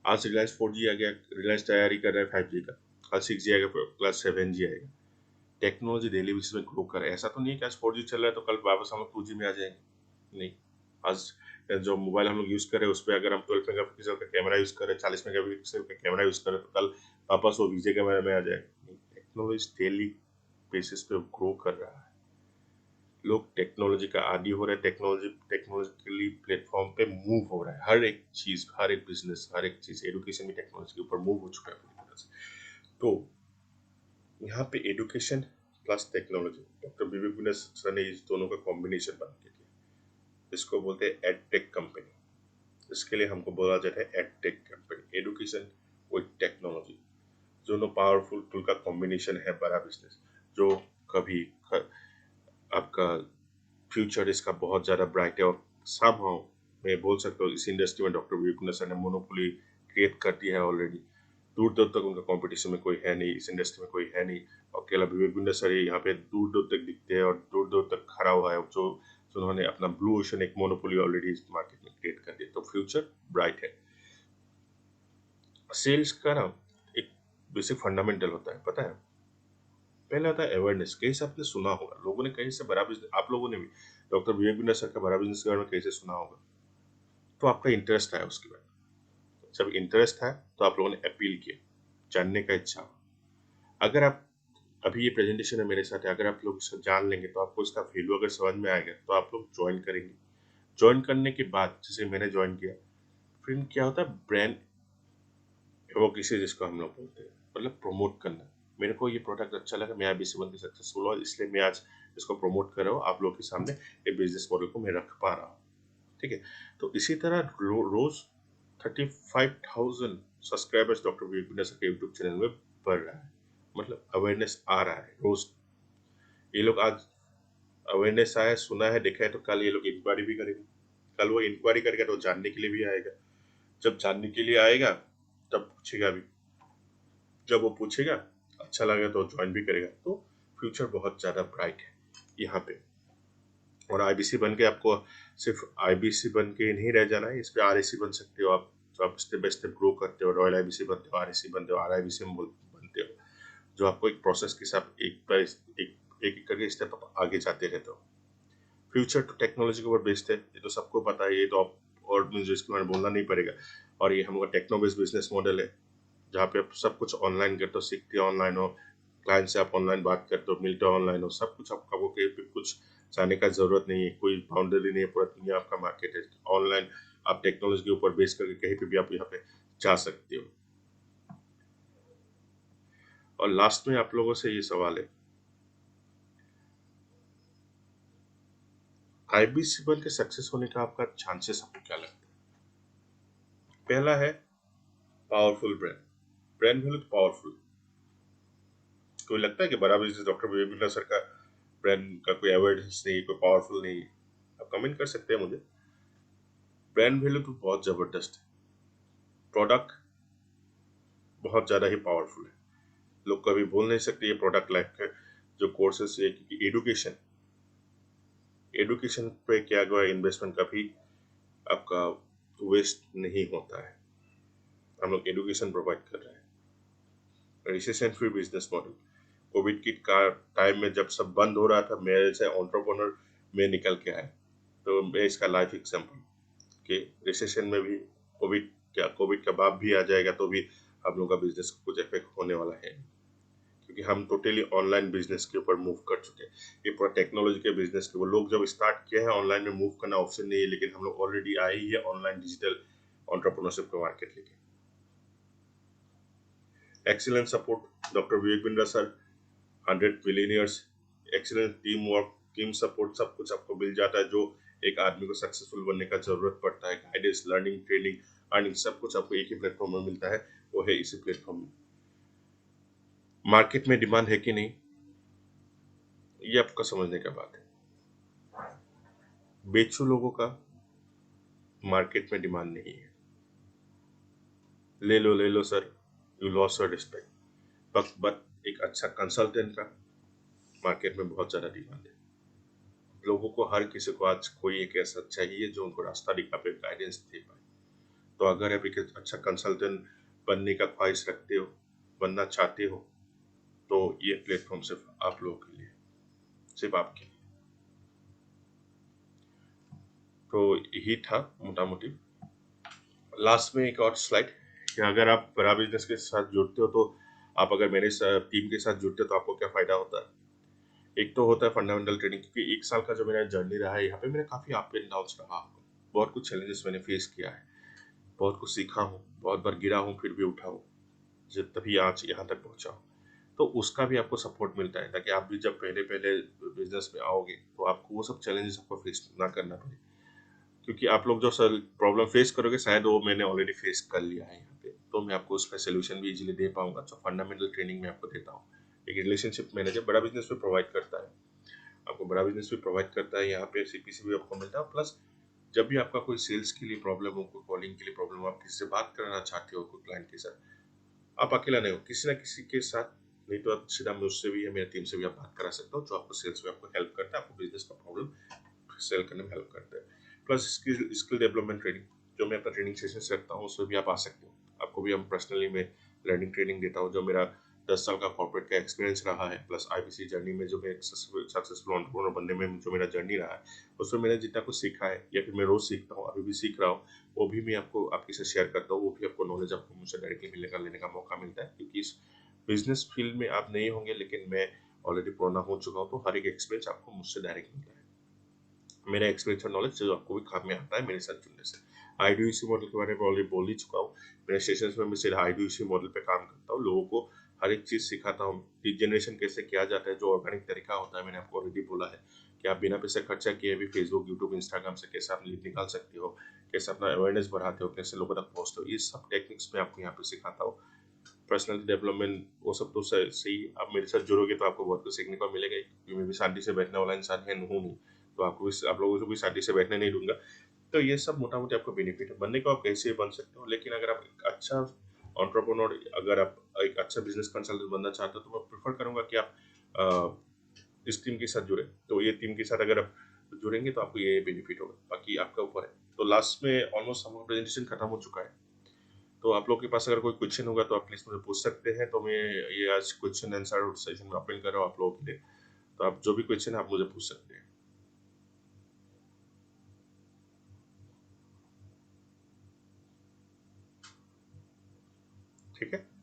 Speaker 1: आज रिलायंस 4G आ गया, रिलायंस तैयारी कर रहा है 5G का, कल 6G आएगा, प्लस 7G आएगा। टेक्नोलॉजी डेली बेसिस में ग्रो कर रहा है। ऐसा तो नहीं है कि आज 4G चल रहा है तो कल वापस हम लोग 2G में आ जाएंगे, नहीं। आज जो मोबाइल हम लोग यूज कर रहे हैं उस पर अगर हम 12 मेगापिक्सल का कैमरा यूज कर रहे हैं, 40 मेगापिक्सल का कैमरा यूज कर रहे हैं, तो कल वापस वो वीजे कैमरा में आ जाएगा। टेक्नोलॉजी डेली बेसिस पे ग्रो कर रहा है। लोग टेक्नोलॉजी का आदी हो रहे हैं, टेक्नोलॉजिकली प्लेटफॉर्म पे मूव हो रहा है। हर एक चीज, हर एक बिजनेस, हर एक चीज, एडुकेशन भी टेक्नोलॉजी के ऊपर मूव हो चुका है पूरी तरह से। तो यहाँ पे एडुकेशन प्लस टेक्नोलॉजी, डॉक्टर विवेक विनय सर ने इस दोनों का कॉम्बिनेशन बना के किया। इसको बोलते हैं एडटेक कंपनी। इसके लिए हमको बोला जाता है edtech company, education with technology, दोनों पावरफुल टूल का कॉम्बिनेशन है बड़ा बिजनेस, जो कभी आपका फ्यूचर इसका बहुत ज़्यादा ब्राइट है। और समहाउ मैं बोल सकता हूँ इस इंडस्ट्री में डॉक्टर विवेक विनय सर ने मोनोपोली क्रिएट कर दिया है ऑलरेडी। दूर दूर तक उनका कंपटीशन में कोई है नहीं, इस इंडस्ट्री में कोई है नहीं। और अकेला विवेक विनय सर ही यहाँ पे दूर दूर तक दिखते हैं और दूर दूर तक खड़ा हुआ है, जो उन्होंने अपना ब्लू ओशन एक मोनोपोली ऑलरेडी इस मार्केट में क्रिएट कर दिया। तो फ्यूचर ब्राइट है। सेल्स का ना एक बेसिक फंडामेंटल होता है, पता है? पहला आता है अवेयरनेस। कहीं से आपने सुना होगा, लोगों ने कहीं से बड़ा बिजनेस, आप लोगों ने भी डॉक्टर विवेक विनय सर का बड़ा बिजनेस के बारे में कहीं से सुना होगा, तो आपका इंटरेस्ट है उसके बारे में। जब इंटरेस्ट है तो आप लोगों ने अपील किया, जानने का इच्छा हो। अगर आप अभी ये प्रेजेंटेशन है मेरे साथ है, अगर आप लोग इसको जान लेंगे तो आपको इसका वैल्यू अगर समझ में आएगा तो आप लोग ज्वाइन करेंगे। ज्वाइन करने के बाद, जैसे मैंने ज्वाइन किया, फिर क्या होता है, ब्रांड एडवोकेसी जिसको हम लोग बोलते हैं, मतलब प्रमोट करना। मेरे को ये प्रोडक्ट अच्छा लगा, मैं IBC बन के सक्सेसफुल हुआ, इसलिए मैं आज इसको प्रमोट कर रहा हूँ आप लोग के सामने, ये बिजनेस मॉडल को मैं रख पा रहा हूँ। ठीक है। तो इसी तरह रोज 35,000 सब्सक्राइबर्स डॉक्टर विवेक विनय सर के यूट्यूब चैनल में बढ़ रहा है। मतलब अवेयरनेस आ रहा है रोज। ये लोग आज अवेयरनेस आया, सुना है, देखा है, तो कल ये लोग इंक्वायरी भी करेंगे। कल वो इंक्वायरी करेगा तो जानने के लिए भी आएगा। जब जानने के लिए आएगा तब पूछेगा भी। जब वो पूछेगा, अच्छा लगेगा तो ज्वाइन भी करेगा। तो फ्यूचर बहुत ज़्यादा ब्राइट है यहाँ पे। और IBC बन के आपको सिर्फ IBC बन के नहीं रह जाना है, इस पे RAC बन सकते हो आप। तो आप स्टेप बाय स्टेप ग्रो करते हो, रॉयल IBC बनते हो, RAC बनते हो, RIBC बनते हो, जो आपको एक प्रोसेस के साथ एक बाय एक करके स्टेप आप आगे जाते रहते हो। फ्यूचर तो टेक्नोलॉजी के ऊपर बेस्ड है, ये तो सबको पता है, ये तो आप और मुझे इसके बारे में बोलना नहीं पड़ेगा। और ये हमारा टेक्नो बेस्ड बिजनेस मॉडल है, जहाँ पे आप सब कुछ ऑनलाइन करते हो, सीखते हो ऑनलाइन हो, क्लाइंट से आप ऑनलाइन बात करते हो, मिलते हो ऑनलाइन हो, सब कुछ आपको कहीं पे कुछ जाने का जरूरत नहीं है, कोई बाउंड्री नहीं है, पूरा दुनिया आपका मार्केट है ऑनलाइन। आप टेक्नोलॉजी के ऊपर बेस करके कहीं पे भी आप यहाँ पे जा सकते हो। और लास्ट में आप लोगों से ये सवाल है, IBC बन के सक्सेस होने का आपका चांसेस आपको क्या लगता है? पहला है powerful brand. Brand value powerful. कोई लगता है कि बड़ा बिजनेस डॉक्टर विवेक बिरला सर का ब्रांड का कोई अवेयरनेस नहीं, कोई पावरफुल नहीं? आप कमेंट कर सकते हैं मुझे। ब्रांड वैल्यू तो बहुत जबरदस्त है, प्रोडक्ट बहुत ज्यादा ही पावरफुल है। लोग कभी बोल नहीं सकते ये प्रोडक्ट लाइक है। जो कोर्सेस है, क्योंकि एडुकेशन एडुकेशन पे क्या गया इन्वेस्टमेंट कभी आपका वेस्ट नहीं होता है। हम लोग एडुकेशन प्रोवाइड कर रहे हैं। Recession free business model. Covid की टाइम में जब सब बंद हो रहा था, मेरे से एंटरप्रेन्योर में निकल के आए। तो मैं इसका लाइफ एग्जांपल कि रिसेशन में भी कोविड का बाद भी आ जाएगा तो भी हम लोग का बिजनेस को कुछ इफेक्ट होने वाला है, क्योंकि हम टोटली ऑनलाइन बिजनेस के ऊपर मूव कर चुके हैं। ये पूरा टेक्नोलॉजी के बिजनेस के वो लोग जब स्टार्ट किए हैं, ऑनलाइन में मूव करना ऑप्शन नहीं है, लेकिन हम लोग ऑलरेडी आए ही है ऑनलाइन डिजिटल एंटरप्रेन्योरशिप का मार्केट लेके। Excellent support doctor Vivek Bindra sir, 100 billionaires, excellent team work, team support, सब कुछ आपको मिल जाता है जो एक आदमी को सक्सेसफुल बनने का जरूरत पड़ता है। गाइडेंस, लर्निंग, ट्रेनिंग, अर्निंग, सब कुछ आपको एक ही प्लेटफॉर्म में मिलता है, वो है इसी प्लेटफॉर्म में। मार्केट में डिमांड है कि नहीं, ये आपका समझने का बात है। बेचू लोगों का मार्केट में डिमांड नहीं है। ले लो sir, you lose your respect. But एक अच्छा कंसल्टेंट का मार्केट में बहुत ज्यादा डिमांड है। लोगों को, हर किसी को आज कोई एक ऐसा चाहिए जो उनको रास्ता दिखा पाए, गाइडेंस दे पाए। तो अगर आप एक अच्छा कंसल्टेंट बनने का ख्वाहिश रखते हो, बनना चाहते हो, तो ये प्लेटफॉर्म सिर्फ आप लोगों के लिए, सिर्फ आपके लिए। तो यही था मोटा मोटी। लास्ट में एक और स्लाइड कि अगर आप बड़ा बिजनेस के साथ जुड़ते हो, तो आप अगर मेरे टीम के साथ जुड़ते हो तो आपको क्या फायदा होता है। एक तो होता है फंडामेंटल ट्रेनिंग, क्योंकि एक साल का जो मेरा जर्नी रहा है यहाँ पे, मेरा काफी अप एंड डाउन रहा। बहुत कुछ चैलेंजेस मैंने फेस किया है, बहुत कुछ सीखा हूँ, बहुत बार गिरा हूँ फिर भी उठा हूँ, जब तभी आज यहाँ तक पहुंचा हूँ। तो उसका भी आपको सपोर्ट मिलता है, ताकि आप भी जब पहले पहले बिजनेस में आओगे तो आपको वो सब चैलेंजेस आपको फेस ना करना पड़े, क्योंकि आप लोग जो सर प्रॉब्लम फेस करोगे शायद वो मैंने ऑलरेडी फेस कर लिया है यहाँ पे, तो मैं आपको उसका सोल्यूशन भी इजीली दे पाऊंगा। जो फंडामेंटल ट्रेनिंग में आपको देता हूँ, एक रिलेशनशिप मैनेजर बड़ा बिजनेस में प्रोवाइड करता है, आपको बड़ा बिजनेस भी प्रोवाइड करता है। यहाँ पे सीपीसी भी आपको मिलता है। प्लस जब भी आपका कोई सेल्स के लिए प्रॉब्लम हो, कोई कॉलिंग के लिए प्रॉब्लम हो, आप किसी से बात करना चाहते हो कोई क्लाइंट के साथ, आप अकेला नहीं हो, किसी ना किसी के साथ, नहीं तो आप सीधा मुझसे भी या मेरी टीम से भी आप बात करा सकते हो, जो आपको सेल्स में आपको हेल्प करता है, आपको बिजनेस का प्रॉब्लम सेल करने में हेल्प करता है। प्लस स्किल डेवलपमेंट ट्रेनिंग, जो मैं अपना ट्रेनिंग सेशन रखता हूँ, उसमें भी आप आ सकते हो। आपको भी हम पर्सनली मैं लर्निंग ट्रेनिंग देता हूँ, जो मेरा 10 साल का कॉर्पोरेट का एक्सपीरियंस रहा है, प्लस आईबीसी जर्नी में जो मैं सक्सेसफुल एंटरप्रेन्योर बनने में जो मेरा जर्नी रहा है, उसमें मैंने जितना कुछ सीखा है या फिर मैं रोज सीखता हूँ, अभी भी सीख रहा हूँ, वो भी मैं आपको आपके साथ शेयर करता हूँ। वो भी आपको नॉलेज आपको मुझसे डायरेक्टली मिलने का लेने का मौका मिलता है, क्योंकि इस बिजनेस फील्ड में आप नहीं होंगे, लेकिन मैं ऑलरेडी पुराना हो चुका हूँ, तो हर एक एक्सपीरियंस आपको मुझसे डायरेक्ट मिलता है। मेरा एक्सपीरियंस और नॉलेज जो आपको भी काम में आता है मेरे साथ जुड़ने से। आईडीयूसी मॉडल के बारे में ऑलरेडी बोल ही चुका हूँ। मेरे सेशंस में मैं सिर्फ आईडीयूसी मॉडल पे काम करता हूँ, लोगों को हर एक चीज़ सिखाता हूँ। लीड जनरेशन कैसे किया जाता है, जो ऑर्गेनिक तरीका होता है, मैंने आपको ऑलरेडी बोला है कि आप बिना पैसे खर्चा किए भी फेसबुक, यूट्यूब, इंस्टाग्राम से कैसे आप लीड निकाल सकते हो, कैसे अपना अवेयरनेस बढ़ाते हो, कैसे लोगों तक पहुँचते हो, ये सब टेक्निक्स मैं आपको यहाँ पे सिखाता हूँ। पर्सनल डेवलपमेंट वो सब तो सही, आप मेरे साथ जुड़ोगे तो आपको बहुत कुछ सीखने को मिलेगा ही, क्योंकि मैं भी शांति से बैठने वाला इंसान है हूँ नहीं, तो आपको भी, आप लोगों को भी शांति से बैठने नहीं दूंगा। तो ये सब मोटा मोटी आपको बेनिफिट है। बनने को आप कैसे बन सकते हो, लेकिन अगर आप एक अच्छा एंटरप्रेन्योर, अगर आप एक अच्छा बिजनेस कंसल्टेंट बनना चाहते हो, तो मैं प्रेफर करूंगा कि आप इस टीम के साथ जुड़े। तो ये टीम के साथ अगर आप जुड़ेंगे तो आपको ये बेनिफिट होगा, बाकी आपका ऊपर है। तो लास्ट में ऑलमोस्ट हमारा प्रेजेंटेशन खत्म हो चुका है। तो आप लोग के पास अगर कोई क्वेश्चन होगा तो आप प्लीज मुझे पूछ सकते हैं। तो मैं ये आज क्वेश्चन आंसर सेशन में ओपन कर रहा हूँ आप लोगों के लिए। तो आप जो भी क्वेश्चन है आप मुझे पूछ सकते हैं। ठीक है।